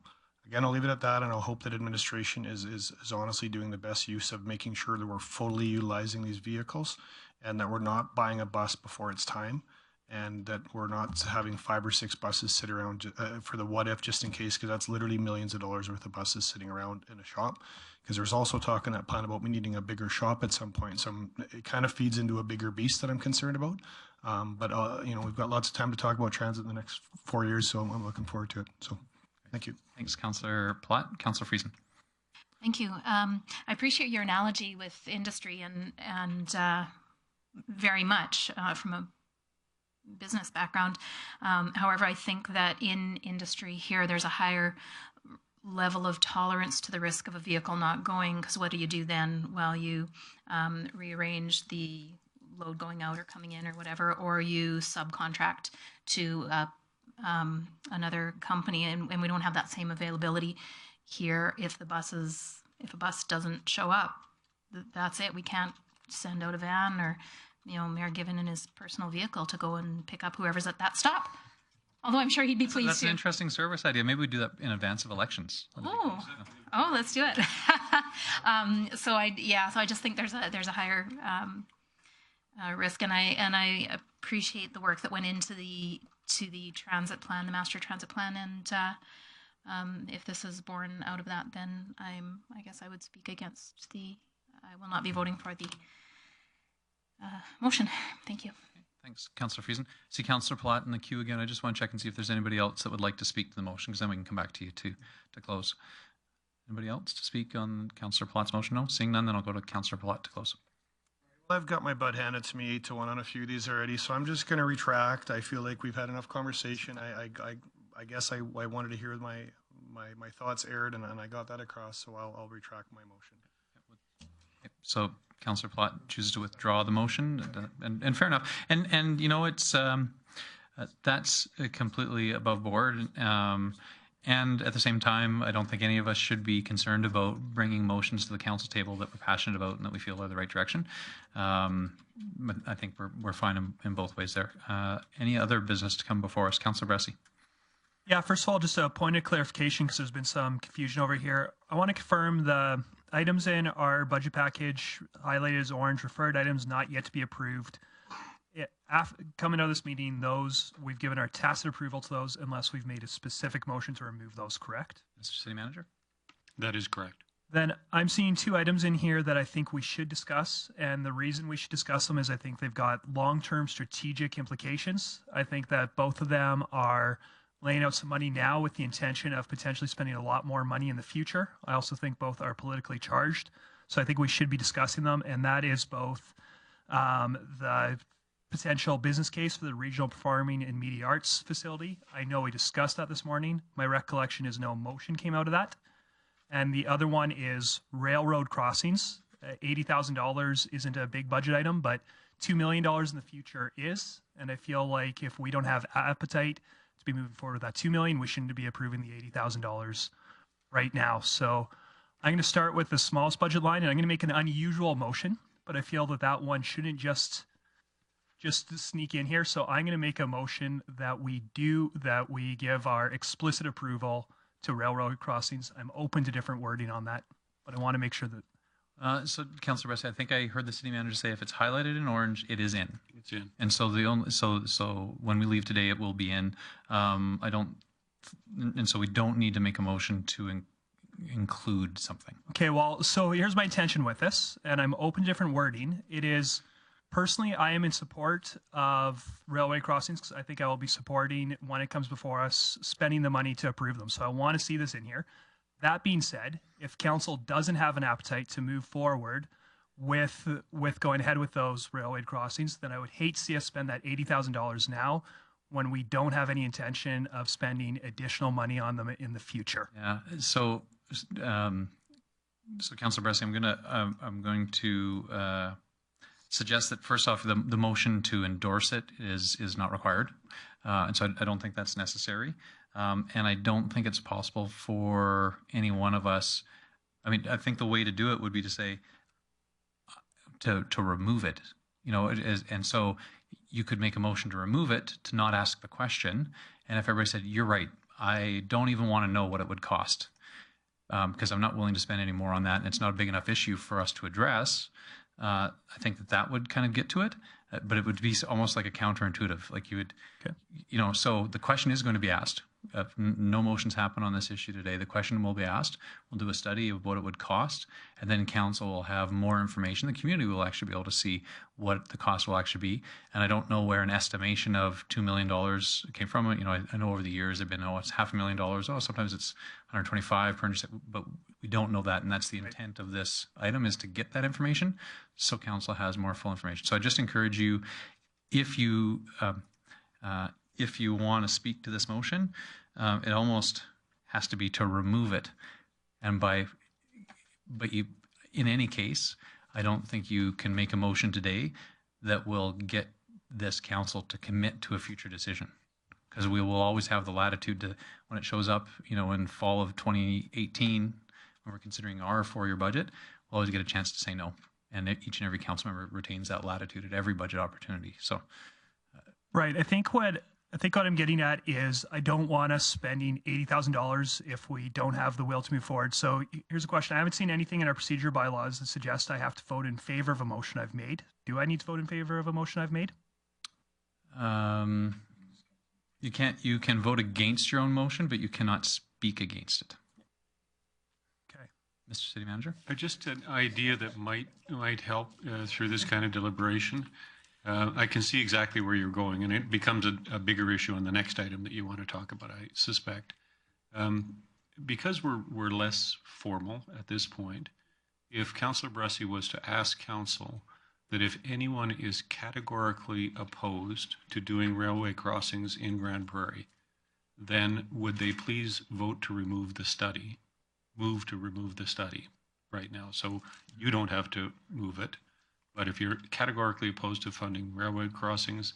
again, I'll leave it at that, and I'll hope that administration is honestly doing the best use of making sure that we're fully utilizing these vehicles, and that we're not buying a bus before it's time, and that we're not having 5 or 6 buses sit around for the what if, just in case, because that's literally millions of dollars worth of buses sitting around in a shop. Because there's also talk in that plan about me needing a bigger shop at some point. So it kind of feeds into a bigger beast that I'm concerned about. But we've got lots of time to talk about transit in the next 4 years, so I'm looking forward to it. So thank you. Thanks, Councillor Platt. Councillor Friesen. Thank you. I appreciate your analogy with industry and very much from a business background. However, I think that in industry here, there's a higher level of tolerance to the risk of a vehicle not going, because what do you do then? Well, you rearrange the load going out or coming in or whatever, or you subcontract to another company, and we don't have that same availability here. If a bus doesn't show up, that's it. We can't send out a van or Mayor Given in his personal vehicle to go and pick up whoever's at that stop. Although I'm sure he'd be pleased to. That's an interesting service idea. Maybe we do that in advance of elections. Oh, let's do it. So I just think there's a higher risk, and I appreciate the work that went into the transit plan, the master transit plan, and if this is born out of that, then I guess I would speak against I will not be voting for the motion. Thank you. Thanks, Councillor Friesen. See Councillor Platt in the queue again. I just want to check and see if there's anybody else that would like to speak to the motion, because then we can come back to you to close. Anybody else to speak on Councillor Platt's motion? No? Seeing none, then I'll go to Councillor Platt to close. Well, I've got my butt handed to me 8-1 on a few of these already, so I'm just going to retract. I feel like we've had enough conversation. I guess I wanted to hear my thoughts aired, and I got that across, so I'll retract my motion. So Councillor Platt chooses to withdraw the motion, and fair enough. And it's that's completely above board. And at the same time, I don't think any of us should be concerned about bringing motions to the council table that we're passionate about and that we feel are the right direction. But I think we're fine in both ways there. Any other business to come before us? Councillor Bressie. Yeah, first of all, just a point of clarification, because there's been some confusion over here. I want to confirm the items in our budget package highlighted as orange, referred items not yet to be approved. Coming out of this meeting, those we've given our tacit approval to those unless we've made a specific motion to remove those, correct? Mr. City Manager? That is correct. Then I'm seeing 2 items in here that I think we should discuss, and the reason we should discuss them is I think they've got long-term strategic implications. I think that both of them are laying out some money now with the intention of potentially spending a lot more money in the future. I also think both are politically charged, so I think we should be discussing them, and that is both the potential business case for the Regional Performing and Media Arts facility. I know we discussed that this morning. My recollection is no motion came out of that. And the other one is railroad crossings. $80,000 isn't a big budget item, but $2 million in the future is. And I feel like if we don't have appetite to be moving forward with that $2 million, we shouldn't be approving the $80,000 right now. So I'm going to start with the smallest budget line, and I'm going to make an unusual motion. but I feel that that one shouldn't just sneak in here. So I'm going to make a motion that we give our explicit approval to railroad crossings. I'm open to different wording on that, but I want to make sure that. So, Councillor Bessie, I think I heard the city manager say if it's highlighted in orange, it is in. It's in. And so so when we leave today, it will be in. And so we don't need to make a motion to include something. Okay, well, so here's my intention with this, and I'm open to different wording. It is, personally, I am in support of railway crossings because I think I will be supporting, when it comes before us, spending the money to approve them. So I want to see this in here. That being said, if council doesn't have an appetite to move forward with going ahead with those railway crossings, then I would hate to see us spend that $80,000 now when we don't have any intention of spending additional money on them in the future. Yeah. So, Councillor Bessie, I'm going to suggest that first off, the motion to endorse it is not required, and so I don't think that's necessary. And I don't think it's possible for any one of us. I mean, I think the way to do it would be to say to remove it, and so you could make a motion to remove it, to not ask the question. And if everybody said, you're right, I don't even want to know what it would cost because I'm not willing to spend any more on that, and it's not a big enough issue for us to address, I think that would kind of get to it. But it would be almost like a counterintuitive, like you would, Okay. So the question is going to be asked. No motions happen on this issue today. The question will be asked. We'll do a study of what it would cost, and then council will have more information. The community will actually be able to see what the cost will actually be. And I don't know where an estimation of $2 million came from. I know over the years they've been, it's $500,000. Oh, sometimes it's 125 per intersect, but we don't know that, and that's the intent of this item, is to get that information so council has more full information. So I just encourage you, if you want to speak to this motion, it almost has to be to remove it. But in any case, I don't think you can make a motion today that will get this council to commit to a future decision, because we will always have the latitude to, when it shows up, in fall of 2018, when we're considering our 4-year budget, we'll always get a chance to say no. And each and every council member retains that latitude at every budget opportunity. So, right. I think what I'm getting at is I don't want us spending $80,000 if we don't have the will to move forward. So here's a question. I haven't seen anything in our procedure bylaws that suggests I have to vote in favor of a motion I've made. Do I need to vote in favor of a motion I've made? You can vote against your own motion, but you cannot speak against it. Okay. Mr. City Manager? Just an idea that might help through this kind of deliberation. I can see exactly where you're going, and it becomes a bigger issue on the next item that you want to talk about, I suspect. Because we're less formal at this point, if Councillor Bessie was to ask council that if anyone is categorically opposed to doing railway crossings in Grande Prairie, then would they please vote to remove the study, move to remove the study right now? So you don't have to move it. But if you're categorically opposed to funding railway crossings,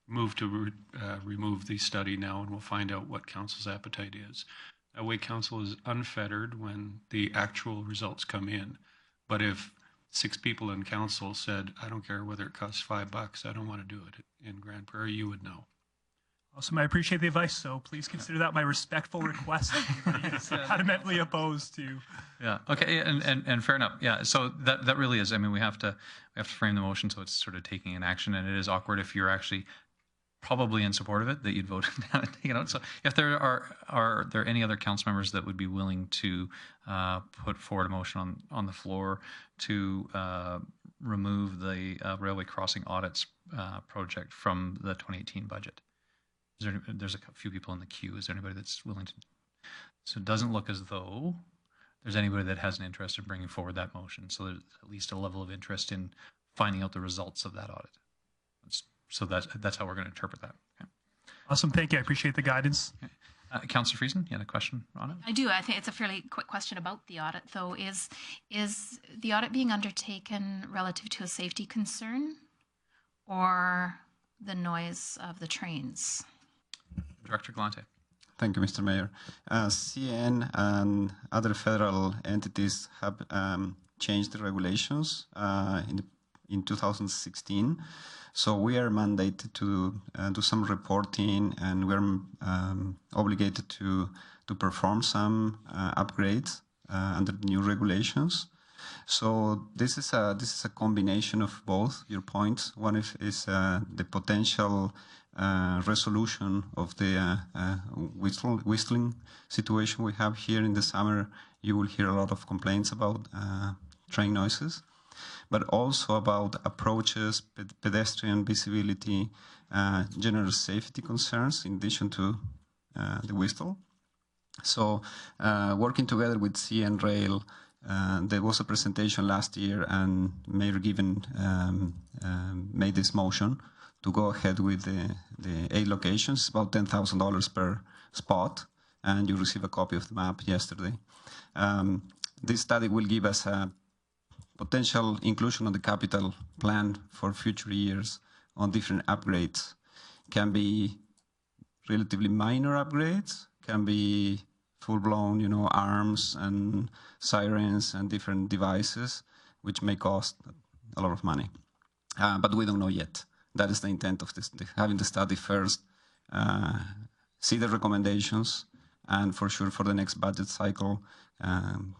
move to remove the study now, and we'll find out what council's appetite is. That way council is unfettered when the actual results come in. But if 6 people in council said, I don't care whether it costs $5, I don't want to do it in Grande Prairie, you would know. Awesome. I appreciate the advice. So please consider that my respectful request. Adamantly opposed to. Yeah. Okay. And fair enough. Yeah. So that really is. I mean, we have to frame the motion so it's sort of taking an action, and it is awkward if you're actually probably in support of it that you'd vote down and take it out. So if there are there any other council members that would be willing to put forward a motion on the floor to remove the railway crossing audits project from the 2018 budget? There's a few people in the queue. Is there anybody that's willing to? So it doesn't look as though there's anybody that has an interest in bringing forward that motion. So there's at least a level of interest in finding out the results of that audit. So that's how we're going to interpret that. Okay. Awesome. Thank you. I appreciate the guidance. Okay. Councillor Friesen, you had a question on it? I do. I think it's a fairly quick question about the audit, though. Is the audit being undertaken relative to a safety concern or the noise of the trains? Director Galante. Thank you, Mr. Mayor. CN and other federal entities have changed the regulations in 2016. So we are mandated to do some reporting, and we're obligated to perform some upgrades under the new regulations. So this is a combination of both your points. One is the potential resolution of the whistling situation we have here in the summer. You will hear a lot of complaints about train noises, but also about approaches, pedestrian visibility, general safety concerns in addition to the whistle. So working together with CN Rail, there was a presentation last year, and Mayor Given made this motion to go ahead with the 8 locations. It's about $10,000 per spot, and you receive a copy of the map yesterday. This study will give us a potential inclusion on the capital plan for future years on different upgrades. Can be relatively minor upgrades, can be full-blown, arms and sirens and different devices, which may cost a lot of money. But we don't know yet. That is the intent of this, having the study first, see the recommendations, and for sure for the next budget cycle,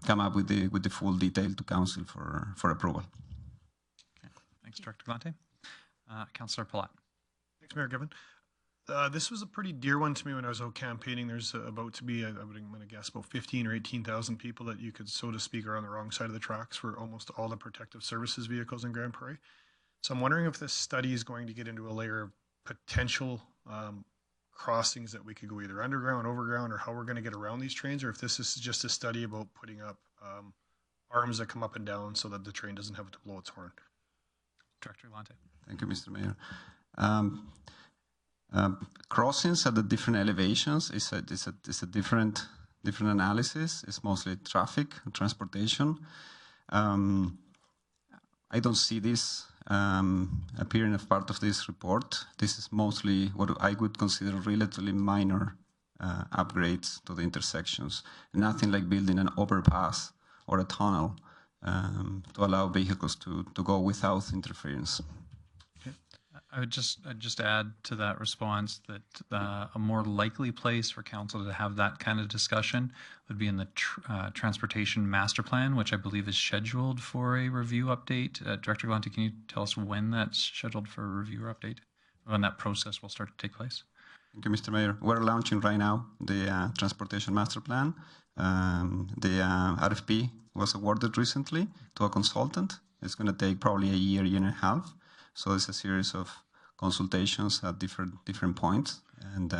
come up with the full detail to council for approval. Okay. Thanks, Director Glante. Councillor Palat. Thanks, Mayor Given. This was a pretty dear one to me when I was out campaigning. There's about to be, I'm going to guess, about 15 or 18,000 people that you could, so to speak, are on the wrong side of the tracks for almost all the protective services vehicles in Grand Prairie. So I'm wondering if this study is going to get into a layer of potential crossings that we could go either underground, overground, or how we're going to get around these trains, or if this is just a study about putting up arms that come up and down so that the train doesn't have to blow its horn. Director Glante. Thank you, Mr. Mayor. Crossings at the different elevations is a different analysis. It's mostly traffic, transportation. I don't see this appearing as part of this report. This is mostly what I would consider relatively minor upgrades to the intersections. Nothing like building an overpass or a tunnel to allow vehicles to go without interference. I'd just add to that response that a more likely place for council to have that kind of discussion would be in the transportation master plan, which I believe is scheduled for a review update. Director Glante, can you tell us when that's scheduled for a review or update? When that process will start to take place? Thank you, Mr. Mayor. We're launching right now the transportation master plan. The RFP was awarded recently to a consultant. It's going to take probably a year and a half. So it's a series of consultations at different points, and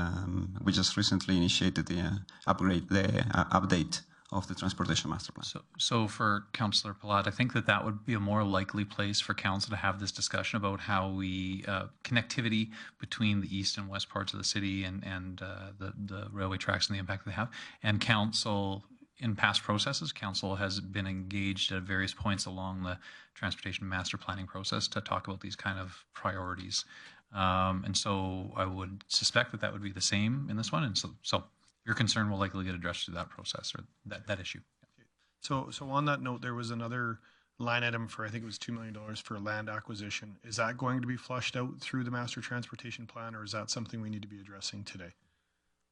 we just recently initiated the update of the transportation master plan. So for Councillor Palat, I think that would be a more likely place for council to have this discussion about how we connectivity between the east and west parts of the city and the railway tracks and the impact they have. And council, in past processes, council has been engaged at various points along the transportation master planning process to talk about these kind of priorities. And so I would suspect that would be the same in this one. And so your concern will likely get addressed through that process or that issue. So on that note, there was another line item for, I think it was $2 million for land acquisition. Is that going to be flushed out through the master transportation plan, or is that something we need to be addressing today?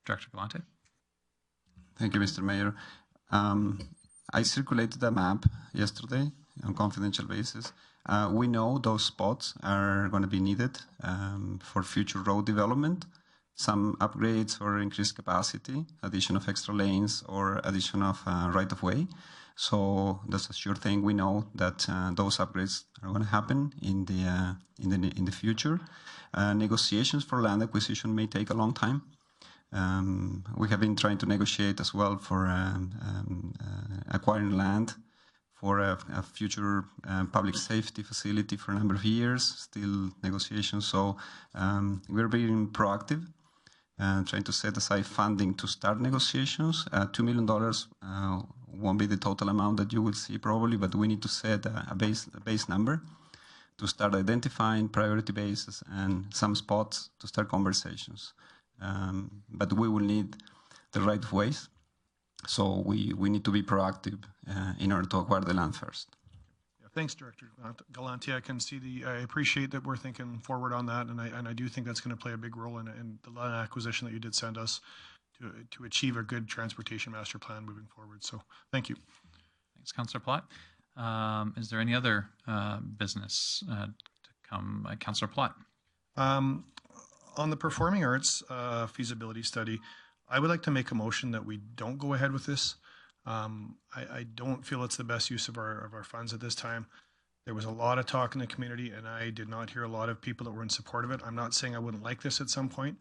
Director Galante. Thank you, Mr. Mayor. I circulated a map yesterday on confidential basis. We know those spots are going to be needed for future road development, some upgrades or increased capacity, addition of extra lanes or addition of right-of-way. So that's a sure thing. We know that those upgrades are going to happen in the future. Negotiations for land acquisition may take a long time. We have been trying to negotiate as well for acquiring land for a future public safety facility for a number of years, still negotiations. So we're being proactive and trying to set aside funding to start negotiations. $2 million won't be the total amount that you will see probably, but we need to set a base number to start identifying priority bases and some spots to start conversations. But we will need the right of ways. So we need to be proactive in order to acquire the land first. Thanks, Director Galante. I appreciate that we're thinking forward on that, and I do think that's going to play a big role in the land acquisition that you did send us to achieve a good transportation master plan moving forward. So thank you. Thanks, Councillor Platt. Is there any other business to come? Councillor Platt. On the performing arts feasibility study, I would like to make a motion that we don't go ahead with this. I don't feel it's the best use of our funds at this time. There was a lot of talk in the community, and I did not hear a lot of people that were in support of it. I'm not saying I wouldn't like this at some point.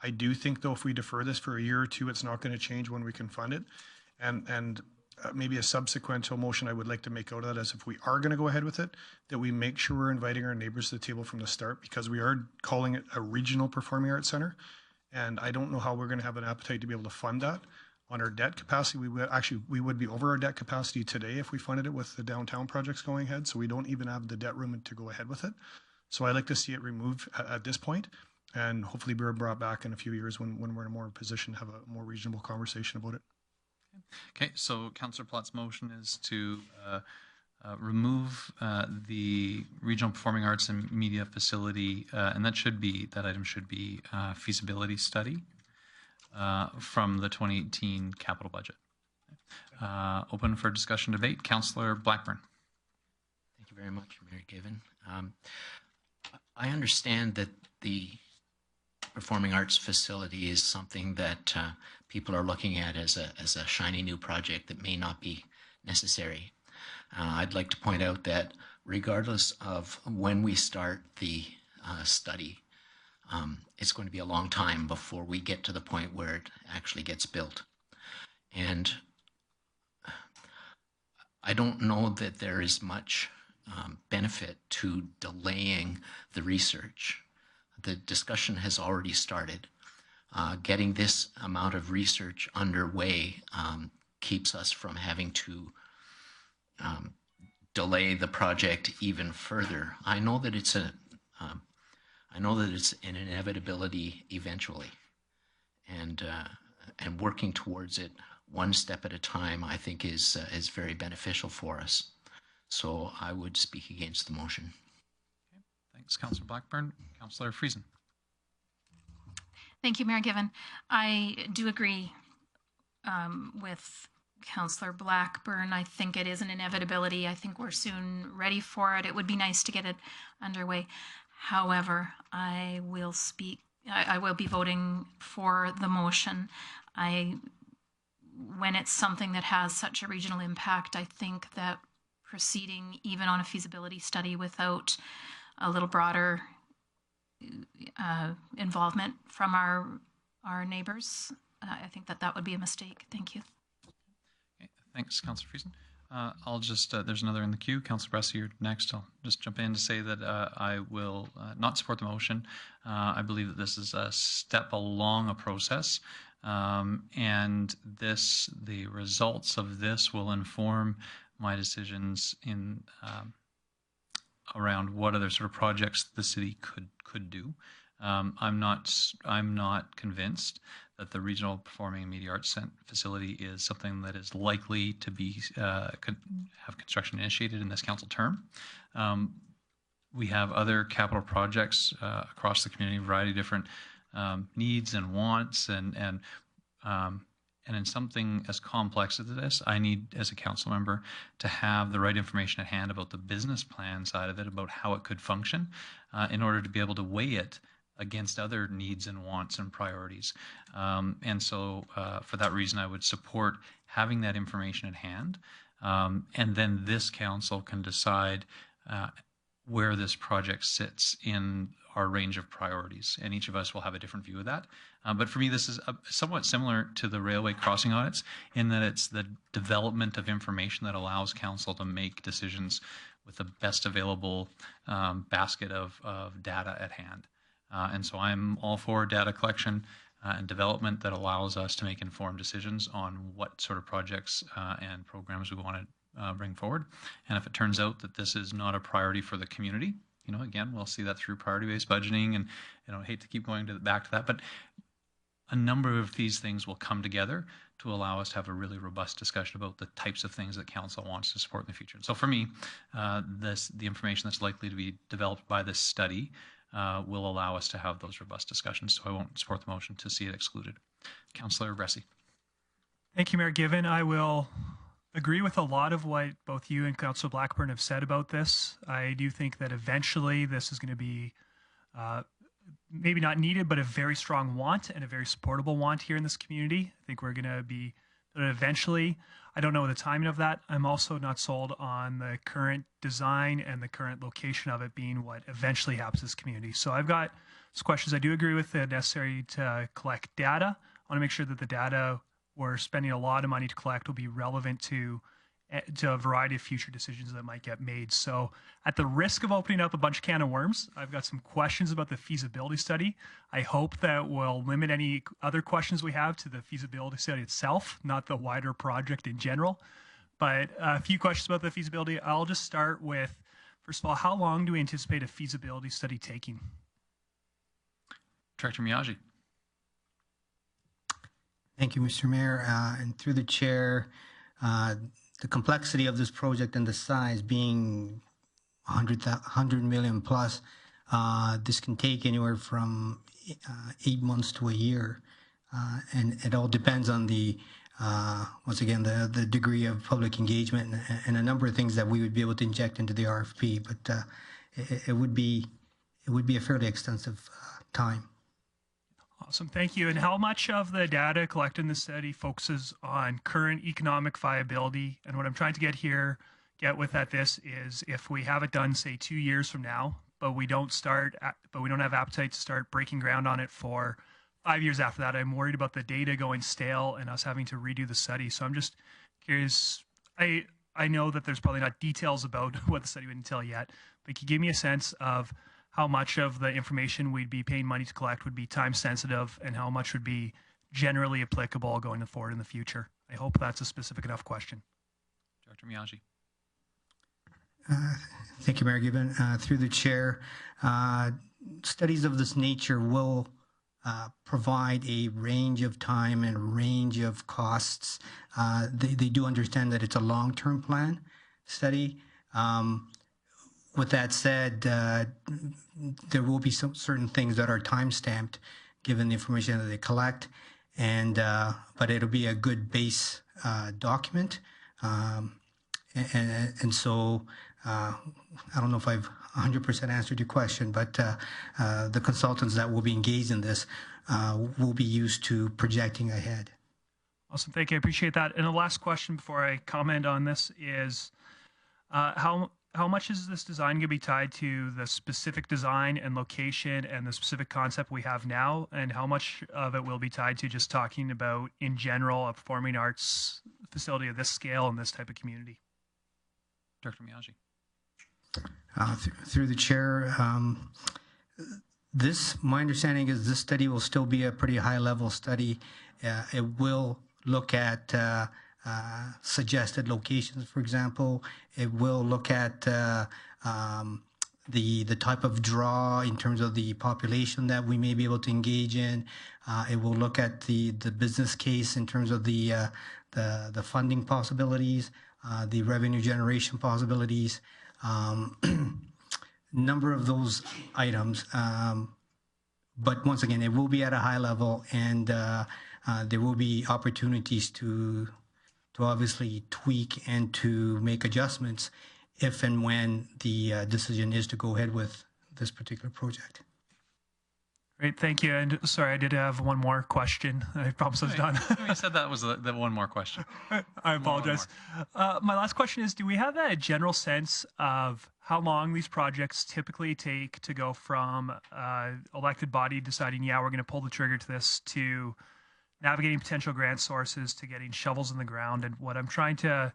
I do think, though, if we defer this for a year or two, it's not going to change when we can fund it. And maybe a subsequent motion I would like to make out of that is if we are going to go ahead with it, that we make sure we're inviting our neighbors to the table from the start, because we are calling it a regional performing arts center. And I don't know how we're going to have an appetite to be able to fund that on our debt capacity. We would be over our debt capacity today if we funded it with the downtown projects going ahead. So we don't even have the debt room to go ahead with it. So I like to see it removed at this point, and hopefully be brought back in a few years when we're in a more position to have a more reasonable conversation about it. Okay, so Councillor Platt's motion is to remove the regional performing arts and media facility, and that item should be feasibility study from the 2018 capital budget. Open for discussion debate. Councillor Blackburn. Thank you very much, Mayor Given. I understand that the performing arts facility is something that people are looking at as a shiny new project that may not be necessary. I'd like to point out that regardless of when we start the study, it's going to be a long time before we get to the point where it actually gets built. And I don't know that there is much benefit to delaying the research. The discussion has already started. Getting this amount of research underway keeps us from having to delay the project even further. I know that it's an inevitability eventually, and working towards it one step at a time, I think, is very beneficial for us. So I would speak against the motion. Okay. Thanks, Councillor Blackburn. Councillor Friesen. Thank you, Mayor Given. I do agree with Councillor Blackburn. I think it is an inevitability. I think we're soon ready for it. It would be nice to get it underway. However, I will be voting for the motion. When it's something that has such a regional impact, I think that proceeding even on a feasibility study without a little broader involvement from our neighbors, I think that would be a mistake. Thank you. Okay, thanks, Councillor Friesen. I'll just, there's another in the queue. Councillor Bressy, you're next. I'll just jump in to say that I will not support the motion. I believe that this is a step along a process, and the results of this will inform my decisions in around what other sort of projects the city could do. I'm not convinced that the regional performing and media arts facility is something that is likely to be have construction initiated in this council term. We have other capital projects across the community, a variety of different needs and wants, and in something as complex as this, I need, as a council member, to have the right information at hand about the business plan side of it, about how it could function, in order to be able to weigh it against other needs and wants and priorities. And so for that reason, I would support having that information at hand. And then this council can decide where this project sits in our range of priorities. And each of us will have a different view of that. But for me, this is somewhat similar to the railway crossing audits in that it's the development of information that allows council to make decisions with the best available basket of data at hand. And so I'm all for data collection and development that allows us to make informed decisions on what sort of projects and programs we want to bring forward. And if it turns out that this is not a priority for the community, again, we'll see that through priority-based budgeting, and I hate to keep going back to that, but a number of these things will come together to allow us to have a really robust discussion about the types of things that council wants to support in the future. So for me, the information that's likely to be developed by this study will allow us to have those robust discussions. So I won't support the motion to see it excluded. Councillor Bressi. Thank you, Mayor Given. I will agree with a lot of what both you and Councillor Blackburn have said about this. I do think that eventually this is going to be maybe not needed, but a very strong want and a very supportable want here in this community. I think we're going to be eventually. I don't know the timing of that. I'm also not sold on the current design and the current location of it being what eventually happens in this community. So I've got some questions. I do agree with the necessary to collect data. I want to make sure that the data we're spending a lot of money to collect will be relevant to a variety of future decisions that might get made. So at the risk of opening up a bunch of can of worms, I've got some questions about the feasibility study. I hope that we'll limit any other questions we have to the feasibility study itself, not the wider project in general. But a few questions about the feasibility. I'll just start with, first of all, how long do we anticipate a feasibility study taking? Director Miyagi. Thank you, Mr. Mayor. And through the chair, the complexity of this project and the size being 100 million plus, this can take anywhere from 8 months to a year. And it all depends on the, once again, the degree of public engagement and a number of things that we would be able to inject into the RFP. But it would be a fairly extensive time. Awesome, thank you. And how much of the data collected in the study focuses on current economic viability? And what I'm trying to get with this is if we have it done, say 2 years from now, but we don't have appetite to start breaking ground on it for 5 years after that, I'm worried about the data going stale and us having to redo the study. So I'm just curious. I know that there's probably not details about what the study would entail yet, but can you give me a sense of how much of the information we'd be paying money to collect would be time sensitive and how much would be generally applicable going forward in the future? I hope that's a specific enough question. Dr. Miyagi. Thank you, Mayor Gibbon. Through the chair, studies of this nature will provide a range of time and a range of costs. They do understand that it's a long-term plan study. With that said, there will be some certain things that are time-stamped given the information that they collect, and but it'll be a good base document. And so I don't know if I've 100% answered your question, but the consultants that will be engaged in this will be used to projecting ahead. Awesome, thank you. I appreciate that. And the last question before I comment on this is how much is this design going to be tied to the specific design and location and the specific concept we have now, and how much of it will be tied to just talking about, in general, a performing arts facility of this scale in this type of community? Director Miyagi. Through the chair, my understanding is this study will still be a pretty high-level study. It will look at suggested locations, for example. It will look at the type of draw in terms of the population that we may be able to engage in. It will look at the business case in terms of the funding possibilities, the revenue generation possibilities, number of those items. But once again, it will be at a high level, and there will be opportunities to obviously tweak and to make adjustments if and when the decision is to go ahead with this particular project. Great, thank you. And sorry, I did have one more question. I promised I was done. You said that was the one more question. I apologize. My last question is, do we have a general sense of how long these projects typically take to go from elected body deciding, yeah, we're going to pull the trigger to this, to navigating potential grant sources, to getting shovels in the ground? And what I'm trying to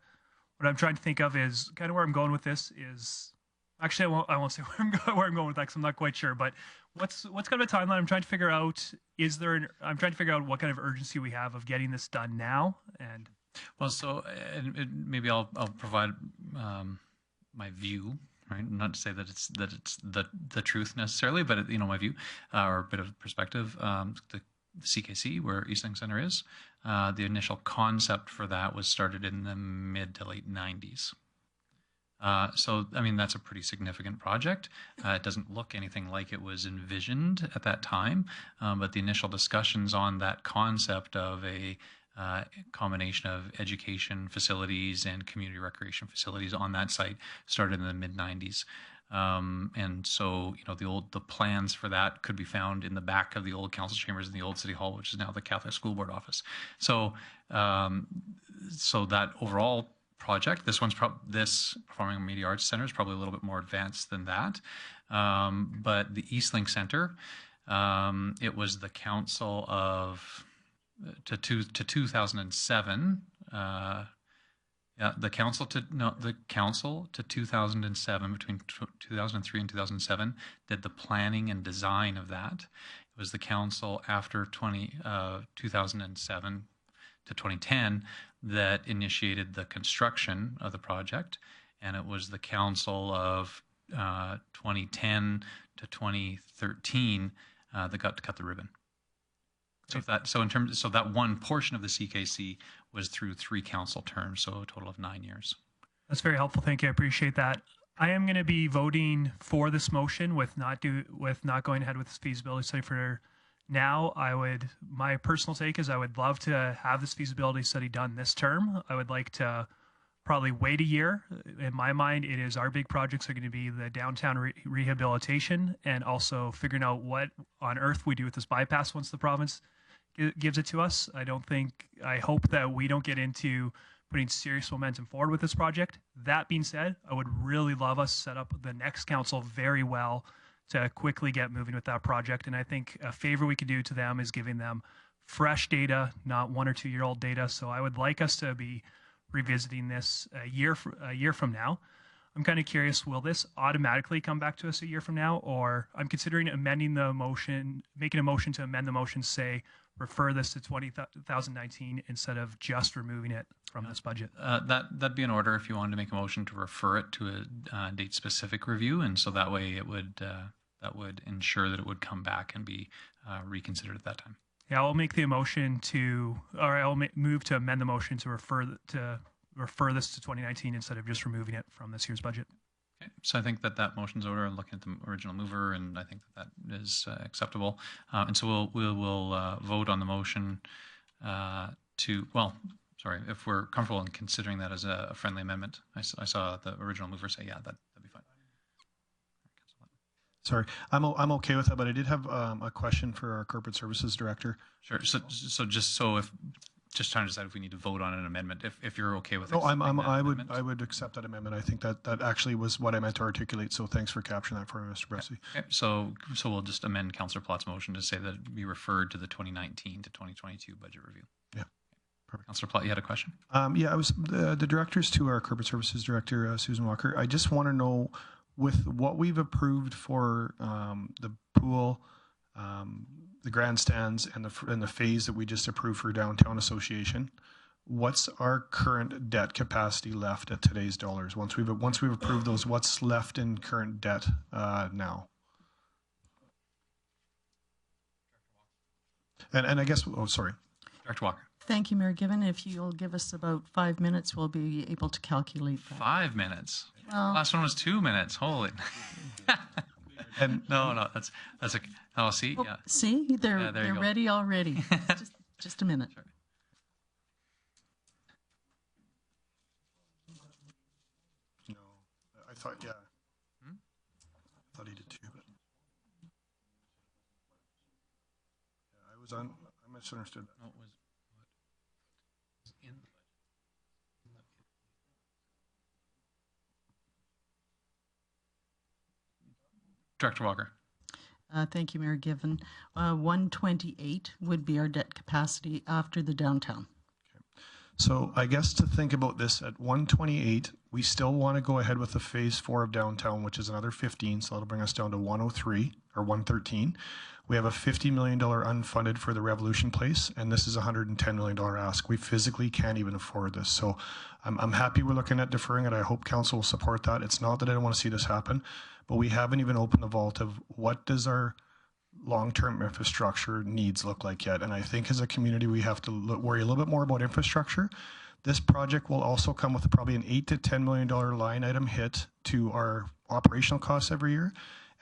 think of is kind of where I'm going with this is, actually, I won't say where I'm going with that because I'm not quite sure, but what's kind of a timeline I'm trying to figure out? I'm trying to figure out what kind of urgency we have of getting this done now. And well, so maybe I'll provide my view, right? Not to say that it's the truth necessarily, but my view or a bit of perspective. The CKC, where Eastlink Center is. The initial concept for that was started in the mid to late 90s. So, I mean, that's a pretty significant project. It doesn't look anything like it was envisioned at that time, but the initial discussions on that concept of a combination of education facilities and community recreation facilities on that site started in the mid 90s. And so, you know, the plans for that could be found in the back of the old council chambers in the old city hall, which is now the Catholic School Board office. So, so that overall project, this Performing Media Arts Center is probably a little bit more advanced than that. But the Eastlink Center, it was the council of to 2007. The council to 2007, between 2003 and 2007, did the planning and design of that. It was the council after 2007 to 2010 that initiated the construction of the project, and it was the council of 2010 to 2013 that got to cut the ribbon. So that one portion of the CKC was through 3 council terms, so a total of 9 years. That's very helpful. Thank you. I appreciate that. I am going to be voting for this motion with not going ahead with this feasibility study for now. My personal take is I would love to have this feasibility study done this term. I would like to probably wait a year. In my mind, our big projects are going to be the downtown rehabilitation and also figuring out what on earth we do with this bypass once the province gives it to us. I hope that we don't get into putting serious momentum forward with this project. That being said, I would really love us to set up the next council very well to quickly get moving with that project. And I think a favor we could do to them is giving them fresh data, not 1 or 2 year old data. So I would like us to be revisiting this a year from now. I'm kind of curious, will this automatically come back to us a year from now? Or I'm considering amending the motion, making a motion to amend the motion, say, refer this to 2019 instead of just removing it from this budget. That'd be in order if you wanted to make a motion to refer it to a date-specific review, and so that way it would that would ensure that it would come back and be reconsidered at that time. Yeah, I'll make the motion I'll move to amend the motion to refer this to 2019 instead of just removing it from this year's budget. Okay, so I think that motion's order. I'm looking at the original mover, and I think that is acceptable. And so we'll vote on the motion if we're comfortable in considering that as a friendly amendment. I saw the original mover say, yeah, that'd be fine. Sorry, I'm okay with that, but I did have a question for our corporate services director. Sure. So just trying to decide if we need to vote on an amendment. If you're okay with it. No, I would accept that amendment. I think that actually was what I meant to articulate. So thanks for capturing that for me, Mr. Bressy. Okay. So we'll just amend Councillor Platt's motion to say that it be referred to the 2019 to 2022 budget review. Yeah. Perfect. Councillor Platt, you had a question? Yeah, I was the directors to our corporate services director, Susan Walker. I just want to know, with what we've approved for the pool, the grandstands, and the phase that we just approved for Downtown Association, what's our current debt capacity left at today's dollars? Once we've approved those, what's left in current debt now? And I guess, sorry. Director Walker. Thank you, Mayor Given. If you'll give us about 5 minutes, we'll be able to calculate that. 5 minutes? Well, last one was 2 minutes. Holy. And no, that's okay. Oh, see, yeah. See, they're ready already. just a minute. Sure. No, I thought, yeah. I thought he did too, but yeah, I misunderstood. No, it was in the budget. Director Walker. Thank you, Mayor Given. 128 would be our debt capacity after the downtown. So I guess to think about this, at 128, we still want to go ahead with the phase 4 of downtown, which is another 15. So that'll bring us down to 103 or 113. We have a $50 million unfunded for the Revolution Place, and this is a $110 million ask. We physically can't even afford this. So I'm happy we're looking at deferring it. I hope council will support that. It's not that I don't want to see this happen, but we haven't even opened the vault of what does our long-term infrastructure needs look like yet. And I think as a community, we have to worry a little bit more about infrastructure. This project will also come with probably an $8 to $10 million line item hit to our operational costs every year.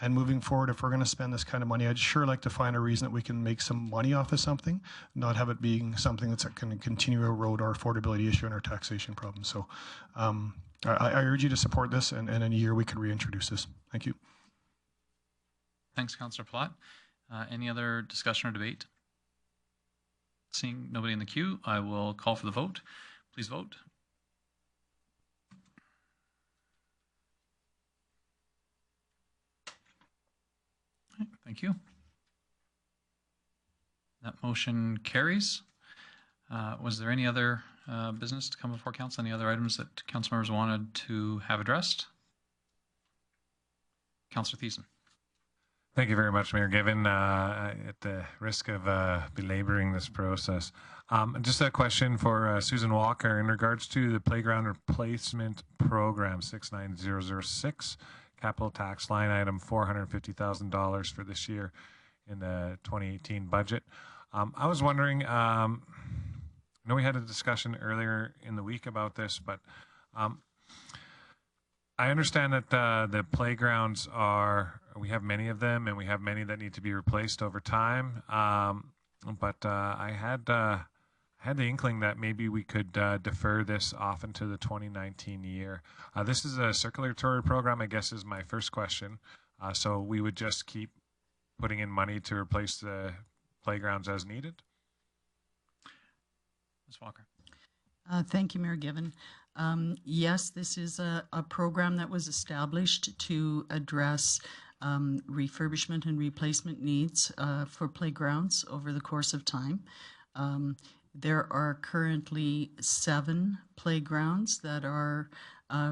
And moving forward, if we're going to spend this kind of money, I'd sure like to find a reason that we can make some money off of something, not have it being something that's going to continue to erode our affordability issue and our taxation problem. So I urge you to support this, and in a year we could reintroduce this. Thank you. Thanks, Councillor Platt. Any other discussion or debate? Seeing nobody in the queue, I will call for the vote. Please vote. Thank you. That motion carries. Was there any other business to come before council? Any other items that council members wanted to have addressed? Councillor Thiessen. Thank you very much, Mayor Given. At the risk of belaboring this process, just a question for Susan Walker in regards to the playground replacement program 69006. Capital tax line item $450,000 for this year in the 2018 budget. I was wondering, I know we had a discussion earlier in the week about this, but I understand that the playgrounds we have many of them, and we have many that need to be replaced over time. But I had the inkling that maybe we could defer this off into the 2019 year. This is a circulatory program, I guess, is my first question. So we would just keep putting in money to replace the playgrounds as needed? Ms. Walker. Thank you, Mayor Given. Yes, this is a program that was established to address refurbishment and replacement needs for playgrounds over the course of time. There are currently 7 playgrounds that are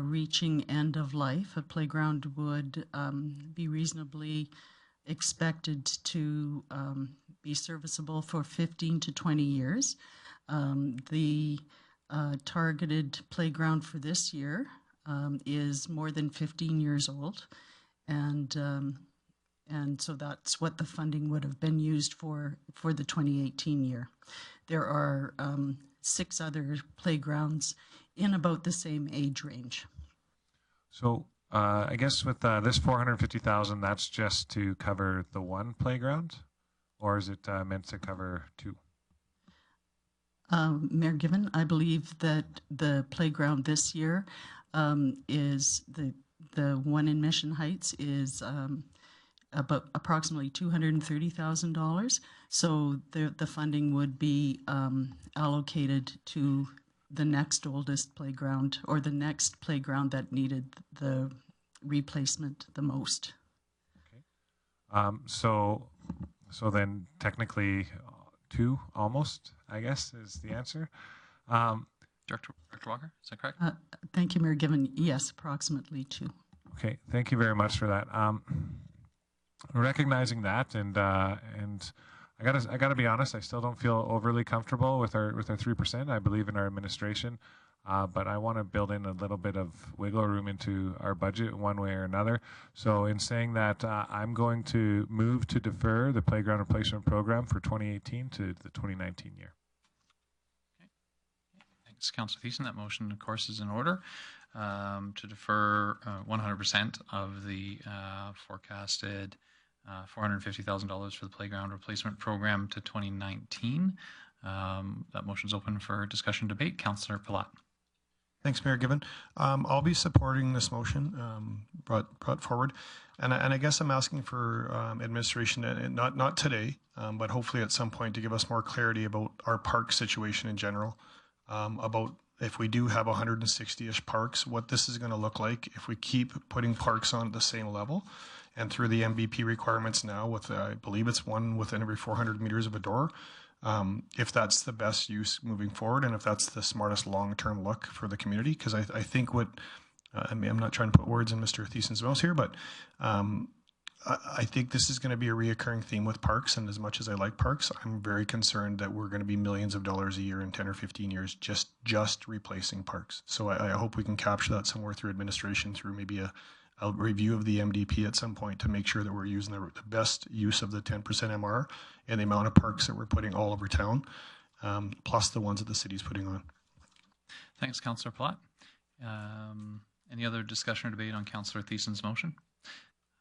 reaching end of life. A playground would be reasonably expected to be serviceable for 15 to 20 years. The targeted playground for this year is more than 15 years old, and so that's what the funding would have been used for the 2018 year. There are 6 other playgrounds in about the same age range. So I guess with this $450,000, that's just to cover the one playground, or is it meant to cover 2? Mayor Given, I believe that the playground this year is the one in Mission Heights is about approximately $230,000. So the funding would be allocated to the next oldest playground, or the next playground that needed the replacement the most. Okay. So then technically 2 almost, I guess, is the answer. Director Walker, is that correct? Thank you, Mayor Given. Yes, approximately 2. Okay, thank you very much for that. Recognizing that, and I gotta be honest, I still don't feel overly comfortable with our 3%. I believe in our administration, but I want to build in a little bit of wiggle room into our budget one way or another. So in saying that, I'm going to move to defer the playground replacement program for 2018 to the 2019 year. Okay. Thanks, Councillor Thiessen. That motion, of course, is in order to defer 100% of the forecasted $450,000 for the playground replacement program to 2019. That motion is open for discussion debate. Councillor Palat. Thanks, Mayor Given. I'll be supporting this motion brought forward, and I guess I'm asking for administration, and not today, but hopefully at some point, to give us more clarity about our park situation in general, about if we do have 160-ish parks, what this is going to look like if we keep putting parks on at the same level. And through the MVP requirements now, with I believe it's 1 within every 400 meters of a door, if that's the best use moving forward, and if that's the smartest long-term look for the community. Because I think what, I mean, I'm not trying to put words in Mr. Thiessen's mouth here, but I think this is going to be a reoccurring theme with parks. And as much as I like parks, I'm very concerned that we're going to be millions of dollars a year in 10 or 15 years just replacing parks. So I hope we can capture that somewhere through administration, through maybe a review of the MDP at some point to make sure that we're using the best use of the 10% MR and the amount of parks that we're putting all over town, plus the ones that the city's putting on. Thanks, Councillor Platt. Any other discussion or debate on Councillor Thiessen's motion?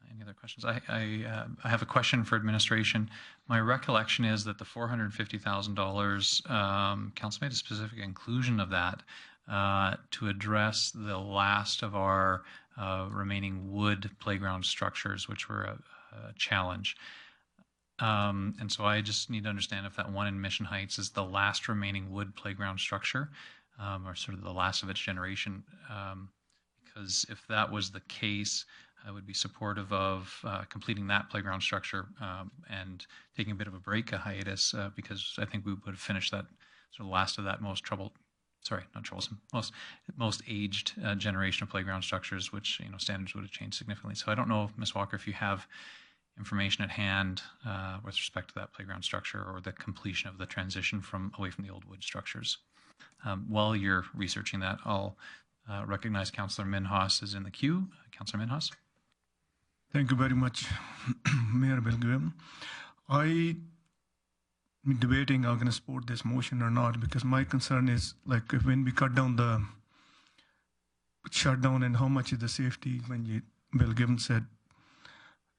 Any other questions? I have a question for administration. My recollection is that the $450,000, council made a specific inclusion of that to address the last of our remaining wood playground structures, which were a challenge. And so I just need to understand if that one in Mission Heights is the last remaining wood playground structure, or sort of the last of its generation. Because if that was the case, I would be supportive of completing that playground structure and taking a bit of a break, a hiatus, because I think we would have finished that sort of last of that most aged generation of playground structures, which standards would have changed significantly. So I don't know, Ms. Walker, if you have information at hand with respect to that playground structure or the completion of the transition away from the old wood structures. While you're researching that, I'll recognize Councillor Minhas is in the queue. Councillor Minhas. Thank you very much, Mayor Belgium. I'm debating I'm going to support this motion or not, because my concern is, like, when we cut down the shutdown and how much is the safety, when Bill Gibbons said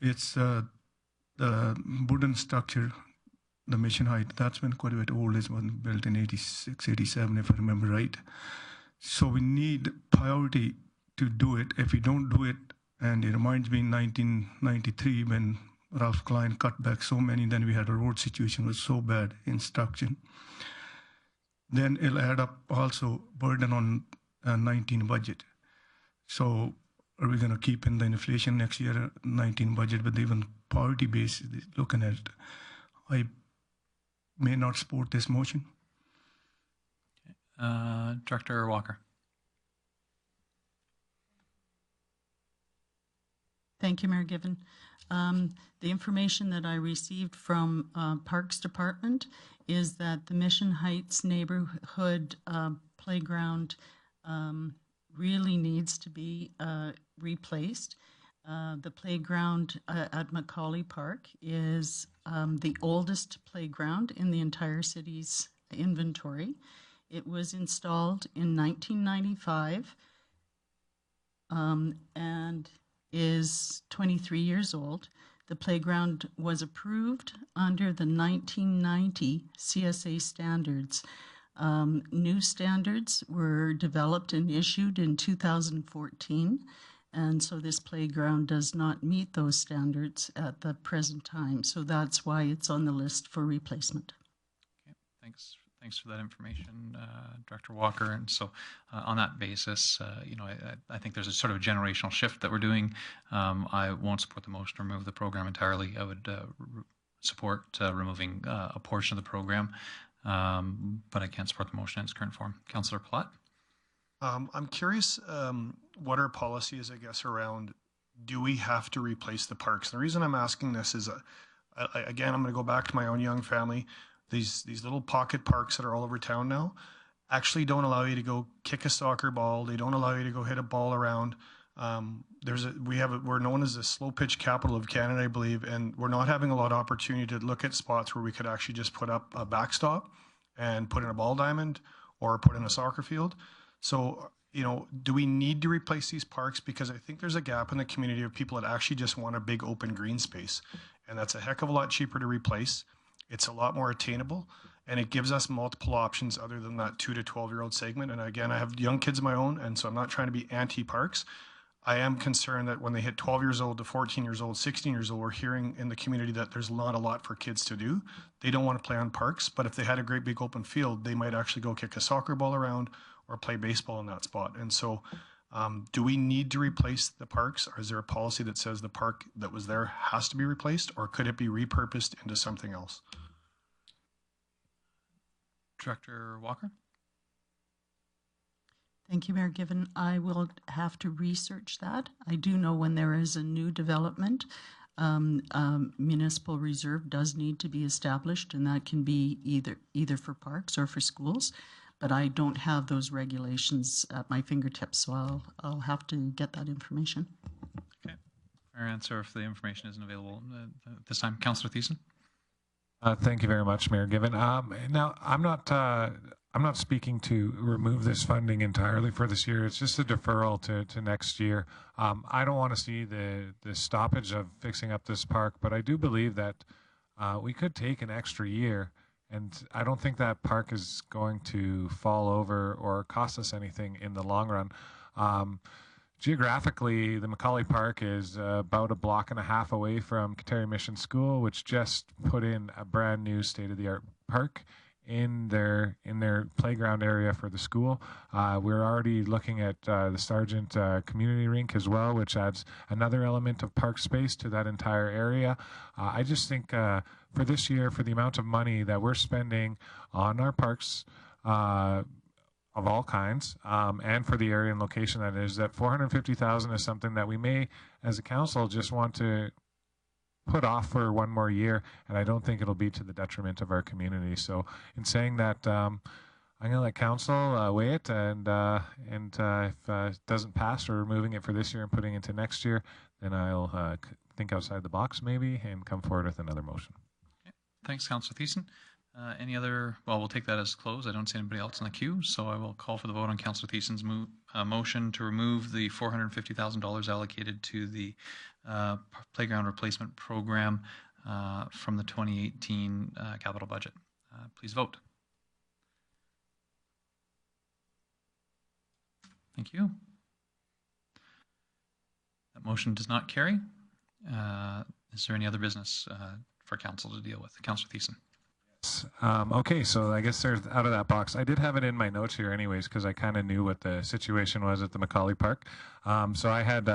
it's the wooden structure, the Mission Height, that's been quite a bit old. It was built in 86, 87, if I remember right. So we need priority to do it. If we don't do it, and it reminds me in 1993 when Ralph Klein cut back so many, then we had a road situation was so bad in structure. Then it'll add up also burden on 19 budget. So are we going to keep in the inflation next year, 19 budget, with even priority base looking at it? I may not support this motion. Director Walker. Thank you, Mayor Given. The information that I received from Parks Department is that the Mission Heights neighborhood playground really needs to be replaced. The playground at Macaulay Park is the oldest playground in the entire city's inventory. It was installed in 1995 and is 23 years old. The playground was approved under the 1990 CSA standards. New standards were developed and issued in 2014, and so this playground does not meet those standards at the present time. So that's why it's on the list for replacement. Okay, thanks for that information, Director Walker. And so on that basis, I think there's a sort of a generational shift that we're doing. I won't support the motion to remove the program entirely. I would support removing a portion of the program, but I can't support the motion in its current form. Councillor Platt. I'm curious what our policy is, I guess, around do we have to replace the parks? The reason I'm asking this is, again, I'm going to go back to my own young family. These little pocket parks that are all over town now actually don't allow you to go kick a soccer ball. They don't allow you to go hit a ball around. We're known as the slow pitch capital of Canada, I believe, and we're not having a lot of opportunity to look at spots where we could actually just put up a backstop and put in a ball diamond or put in a soccer field. So, do we need to replace these parks? Because I think there's a gap in the community of people that actually just want a big open green space, and that's a heck of a lot cheaper to replace. It's a lot more attainable, and it gives us multiple options other than that 2 to 12-year-old segment. And again, I have young kids of my own, and so I'm not trying to be anti-parks. I am concerned that when they hit 12 years old to 14 years old, 16 years old, we're hearing in the community that there's not a lot for kids to do. They don't want to play on parks, but if they had a great big open field, they might actually go kick a soccer ball around or play baseball in that spot. And so do we need to replace the parks? Or is there a policy that says the park that was there has to be replaced, or could it be repurposed into something else? Director Walker. Thank you, Mayor Given. I will have to research that. I do know when there is a new development, municipal reserve does need to be established, and that can be either for parks or for schools. But I don't have those regulations at my fingertips, so I'll have to get that information. answer if the information isn't available at this time. Councillor Thiessen? Thank you very much, Mayor Given. Now, I'm not speaking to remove this funding entirely for this year. It's just a deferral to next year. I don't want to see the stoppage of fixing up this park, but I do believe that we could take an extra year, and I don't think that park is going to fall over or cost us anything in the long run. Geographically, the Macaulay Park is about a block and a half away from Kateri Mission School, which just put in a brand new state-of-the-art park in their playground area for the school. We're already looking at the Sargent Community Rink as well, which adds another element of park space to that entire area. I just think for this year, for the amount of money that we're spending on our parks, of all kinds, and for the area and location that is, that $450,000 is something that we may, as a council, just want to put off for one more year, and I don't think it'll be to the detriment of our community. So in saying that, I'm going to let council weigh it, and if it doesn't pass, we're removing it for this year and putting it into next year, then I'll think outside the box maybe and come forward with another motion. Okay. Thanks, Councillor Thiessen. Any other? Well, we'll take that as closed. I don't see anybody else in the queue, so I will call for the vote on Councillor Thiessen's motion to remove the $450,000 allocated to the playground replacement program from the 2018 capital budget. Please vote. Thank you. That motion does not carry. Is there any other business for council to deal with? Councillor Thiessen. Okay, so I guess there's out of that box. I did have it in my notes here anyways, because I kind of knew what the situation was at the Macaulay Park. So I had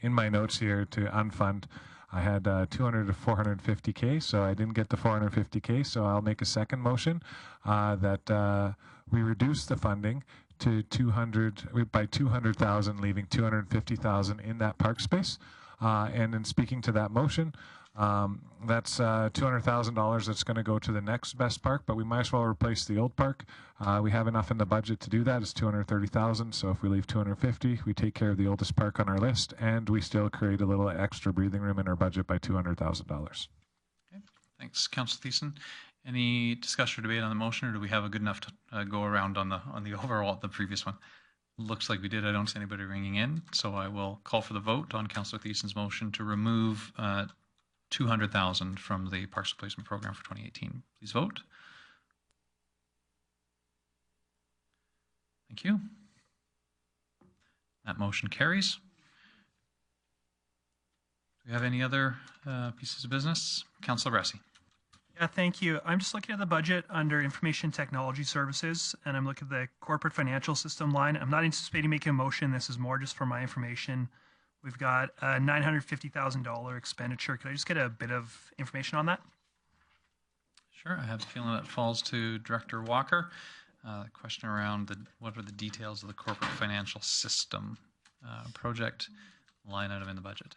in my notes here to unfund, I had 200 to 450K, so I didn't get the 450K, so I'll make a second motion that we reduce the funding to 200 by 200,000, leaving 250,000 in that park space. And in speaking to that motion, that's $200,000 that's going to go to the next best park, but we might as well replace the old park. We have enough in the budget to do that. It's 230,000. So if we leave 250, we take care of the oldest park on our list, and we still create a little extra breathing room in our budget by $200,000. Okay. Thanks, Councillor Thiessen. Any discussion or debate on the motion, or do we have a good enough to go around on the overall, the previous one? Looks like we did. I don't see anybody ringing in, so I will call for the vote on Councillor Thiessen's motion to remove 200,000 from the Parks Replacement Program for 2018. Please vote. Thank you. That motion carries. Do we have any other pieces of business? Councillor Bressie. Yeah, thank you. I'm just looking at the budget under Information Technology Services, and I'm looking at the Corporate Financial System line. I'm not anticipating making a motion. This is more just for my information. We've got a $950,000 expenditure. Could I just get a bit of information on that? Sure. I have a feeling that falls to Director Walker. Question around what are the details of the Corporate Financial System project line item in the budget?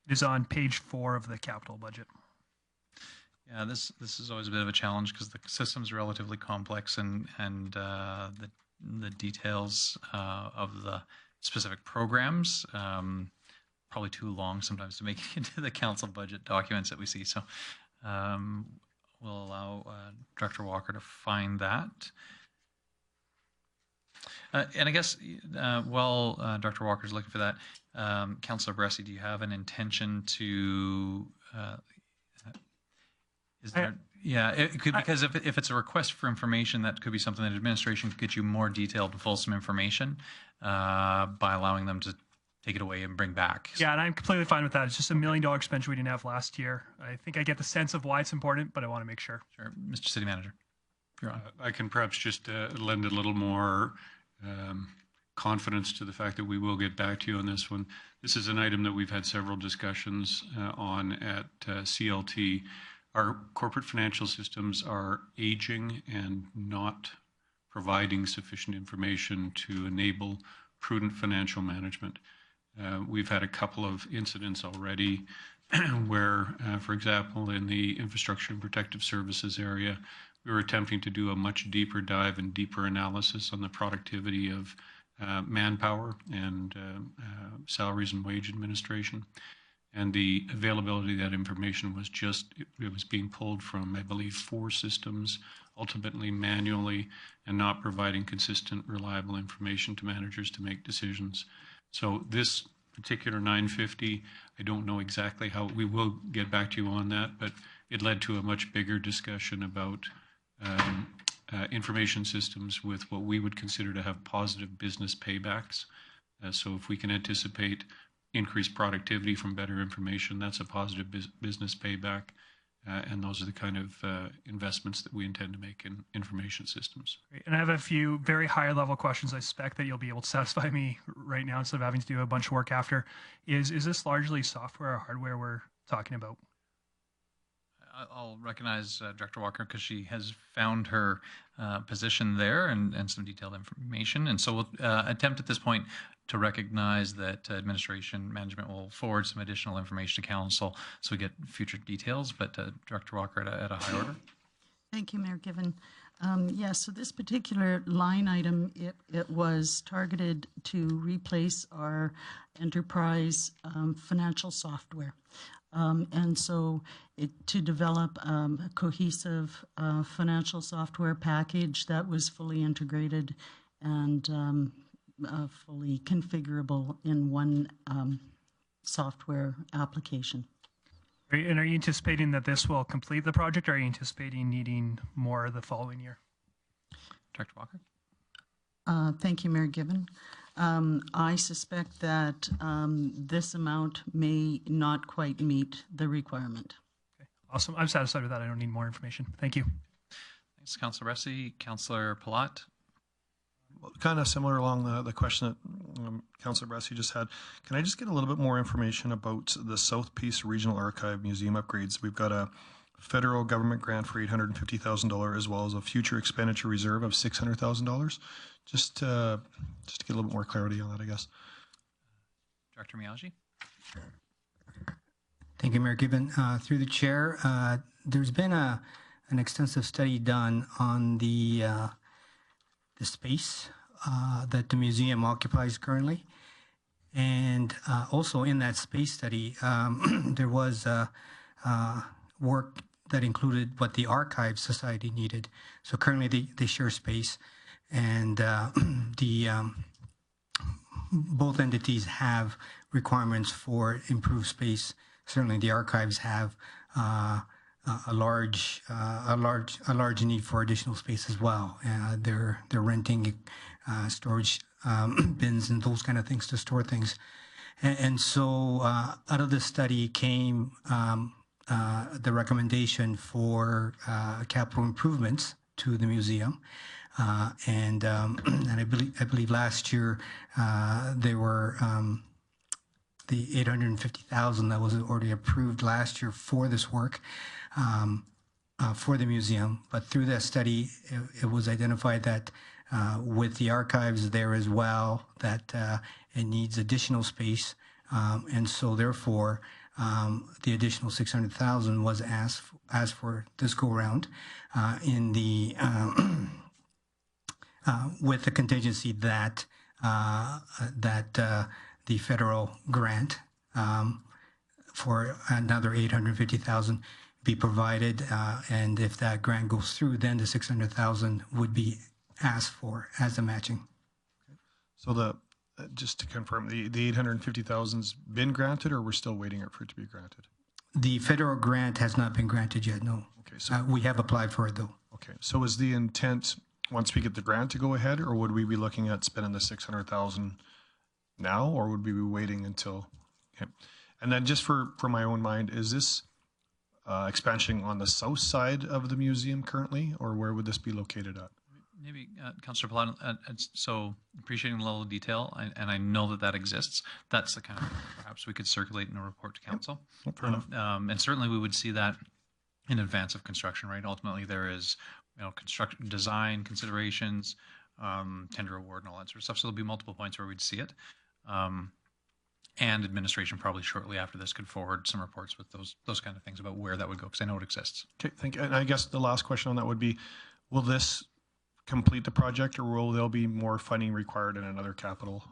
It is on page 4 of the capital budget. Yeah, this is always a bit of a challenge because the system's relatively complex, and the details of the specific programs probably too long sometimes to make it into the council budget documents that we see. So we'll allow Director Walker to find that. And I guess while Dr. Walker's looking for that, Councillor Bressie, do you have an intention to? Is there? Yeah, it could, because if it's a request for information, that could be something that administration could get you more detailed and fulsome information by allowing them to take it away and bring back. Yeah, and I'm completely fine with that. It's just $1 million expenditure we didn't have last year. I think I get the sense of why it's important, but I want to make sure. Sure, Mr. City Manager, you're on. I can perhaps just lend a little more confidence to the fact that we will get back to you on this one. This is an item that we've had several discussions on at CLT. Our corporate financial systems are aging and not providing sufficient information to enable prudent financial management. We've had a couple of incidents already where, for example, in the infrastructure and protective services area, we were attempting to do a much deeper dive and deeper analysis on the productivity of manpower and salaries and wage administration. And the availability of that information was it was being pulled from, I believe, 4 systems, ultimately manually, and not providing consistent, reliable information to managers to make decisions. So this particular 950, I don't know exactly how, we will get back to you on that, but it led to a much bigger discussion about information systems with what we would consider to have positive business paybacks. So if we can anticipate increased productivity from better information, that's a positive business payback. And those are the kind of investments that we intend to make in information systems. Great. And I have a few very higher level questions I suspect that you'll be able to satisfy me right now instead of having to do a bunch of work after. Is this largely software or hardware we're talking about? I'll recognize Director Walker because she has found her position there and some detailed information. And so we'll attempt at this point to recognize that administration management will forward some additional information to council so we get future details. But Director Walker at a high order. Thank you, Mayor Given. So this particular line item, it was targeted to replace our enterprise financial software. And so to develop a cohesive financial software package that was fully integrated and fully configurable in one software application. And are you anticipating that this will complete the project, or are you anticipating needing more the following year? Director Walker. Thank you, Mayor Given. I suspect that this amount may not quite meet the requirement. Okay, awesome. I'm satisfied with that. I don't need more information. Thank you. Thanks, Councillor Ressi. Councillor Palat. Kind of similar along the question that Councillor Bressy just had. Can I just get a little bit more information about the South Peace Regional Archive Museum upgrades? We've got a federal government grant for $850,000 as well as a future expenditure reserve of $600,000. Just to get a little bit more clarity on that, I guess. Director Miyaji. Thank you, Mayor Given. Through the chair, there's been an extensive study done on the space that the museum occupies currently. And also in that space study, there was work that included what the Archive Society needed. So currently they share space, and both entities have requirements for improved space. Certainly the archives have a large need for additional space as well. They're renting storage bins and those kind of things to store things. And so out of this study came the recommendation for capital improvements to the museum. And I believe last year there were the $850,000 that was already approved last year for this work for the museum. But through that study, it was identified that with the archives there as well, that it needs additional space. And so therefore, the additional $600,000 was asked for this go round in the with the contingency that the federal grant for another $850,000 be provided, and if that grant goes through, then the $600,000 would be asked for as a matching. So just to confirm, the $850,000's been granted, or we're still waiting for it to be granted? The federal grant has not been granted yet, no. Okay, so we have applied for it though. Okay, so is the intent once we get the grant to go ahead, or would we be looking at spending the $600,000 now, or would we be waiting until? Okay, and then just for my own mind, is this expansion on the south side of the museum currently, or where would this be located at? Maybe Councillor Palat, so appreciating the level of detail, and I know that exists. That's the kind of perhaps we could circulate in a report to council. Yep, fair enough. And certainly we would see that in advance of construction, right? Ultimately, there is construction design considerations, tender award, and all that sort of stuff. So there'll be multiple points where we'd see it. And administration probably shortly after this could forward some reports with those kind of things about where that would go, because I know it exists. Okay, thank you. And I guess the last question on that would be, will this complete the project, or will there be more funding required in another capital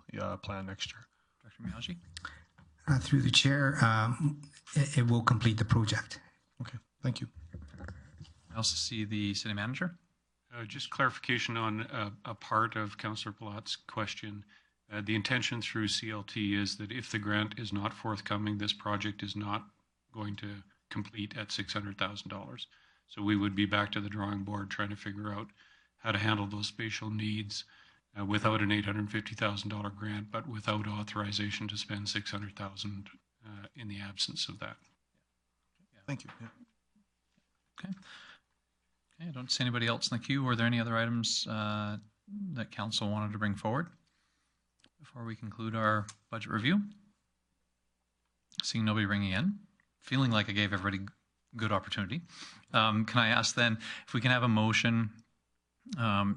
plan next year? Director Miyaji? Through the chair, it will complete the project. Okay, thank you. I also see the city manager. Just clarification on a part of Councillor Palat's question. The intention through CLT is that if the grant is not forthcoming, this project is not going to complete at $600,000. So we would be back to the drawing board trying to figure out how to handle those spatial needs without an $850,000 grant, but without authorization to spend $600,000 in the absence of that. Thank you. Yeah. Okay. Okay, I don't see anybody else in the queue. Were there any other items that council wanted to bring forward before we conclude our budget review? Seeing nobody ringing in, feeling like I gave everybody good opportunity. Can I ask then if we can have a motion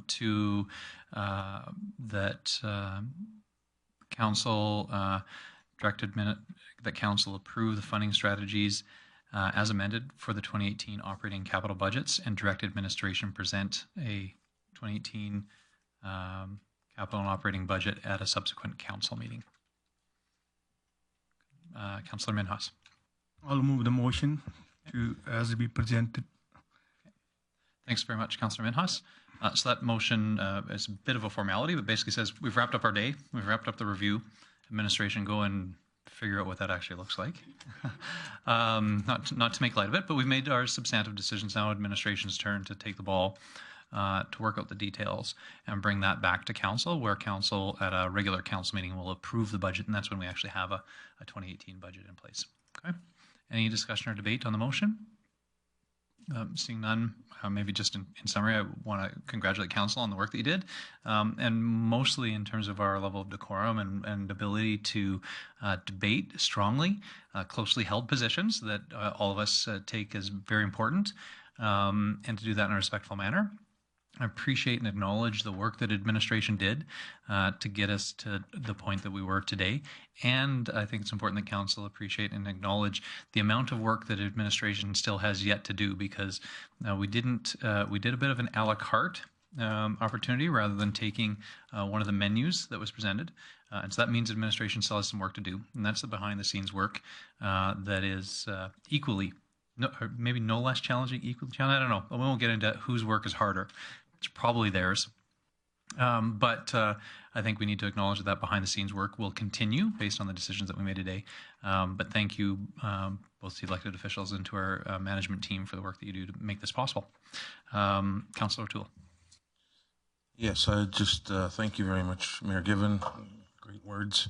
to that council that council approve the funding strategies as amended for the 2018 operating capital budgets, and direct administration present a 2018 capital and operating budget at a subsequent council meeting. Councillor Minhas. I'll move the motion to as be presented. Okay. Thanks very much, Councillor Minhas. So that motion is a bit of a formality, but basically says we've wrapped up our day, we've wrapped up the review. Administration, go and figure out what that actually looks like. Not to make light of it, but we've made our substantive decisions. Now administration's turn to take the ball to work out the details and bring that back to council, where council at a regular council meeting will approve the budget, and that's when we actually have a 2018 budget in place. Okay. Any discussion or debate on the motion? Seeing none, maybe just in summary, I want to congratulate council on the work that you did, and mostly in terms of our level of decorum and ability to debate strongly, closely held positions that all of us take as very important, and to do that in a respectful manner. I appreciate and acknowledge the work that administration did to get us to the point that we were today. And I think it's important that council appreciate and acknowledge the amount of work that administration still has yet to do, because we did a bit of an a la carte opportunity rather than taking one of the menus that was presented. And so that means administration still has some work to do. And that's the behind the scenes work that is equally, or maybe no less challenging, equally challenging. I don't know. We won't get into whose work is harder. It's probably theirs. But I think we need to acknowledge that behind the scenes work will continue based on the decisions that we made today. But thank you, both the elected officials and to our management team, for the work that you do to make this possible. Councillor O'Toole. Yes, I just thank you very much, Mayor Given. Great words.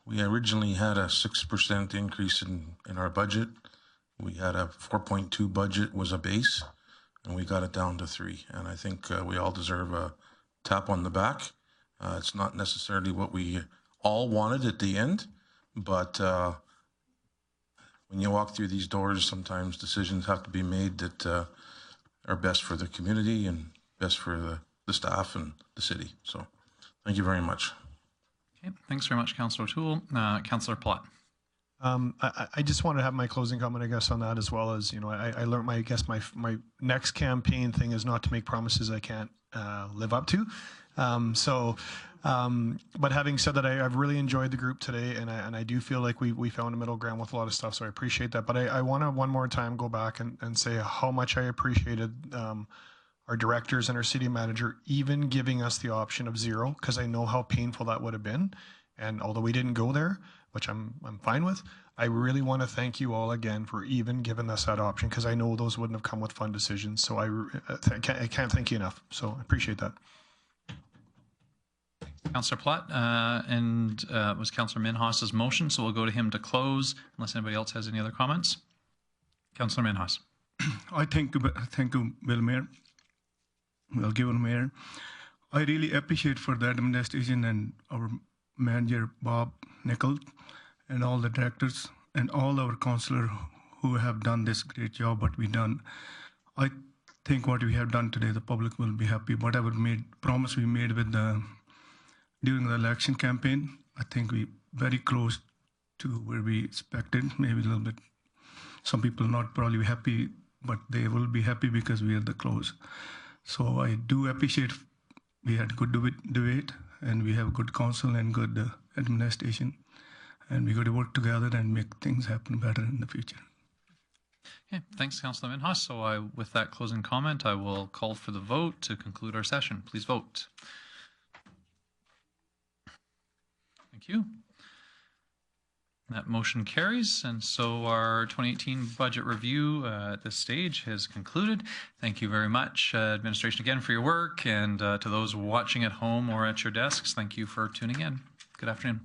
We originally had a 6% increase in our budget. We had a 4.2 budget was a base, and we got it down to 3. And I think we all deserve a tap on the back. It's not necessarily what we all wanted at the end, but when you walk through these doors, sometimes decisions have to be made that are best for the community and best for the staff and the city. So thank you very much. Okay, thanks very much, Councillor O'Toole. Councillor Platt. I just want to have my closing comment, I guess, on that, as well as, you know, I learned my next campaign thing is not to make promises I can't live up to. But having said that, I've really enjoyed the group today, and I do feel like we found a middle ground with a lot of stuff, so I appreciate that. But I want to one more time go back and say how much I appreciated our directors and our city manager even giving us the option of 0, because I know how painful that would have been. And although we didn't go there, which I'm fine with, I really want to thank you all again for even giving us that option, because I know those wouldn't have come with fun decisions. So I can't thank you enough. So I appreciate that. Councillor Platt, and was Councillor Minhas's motion, so we'll go to him to close, unless anybody else has any other comments. Councillor Minhas. I thank you, Mayor. Well given, Mayor. I really appreciate for the administration and our manager, Bob Nichol, and all the directors and all our councillors who have done this great job, what we done. I think what we have done today, the public will be happy. Whatever promise we made with during the election campaign, I think we very close to where we expected, maybe a little bit. Some people not probably happy, but they will be happy because we are the close. So I do appreciate we had good debate, and we have good council and good administration, and we got to work together and make things happen better in the future. Okay, thanks, Councillor Minhas. So with that closing comment, I will call for the vote to conclude our session. Please vote. Thank you. That motion carries, and so our 2018 budget review at this stage has concluded. Thank you very much, administration, again, for your work, and to those watching at home or at your desks, thank you for tuning in. Good afternoon.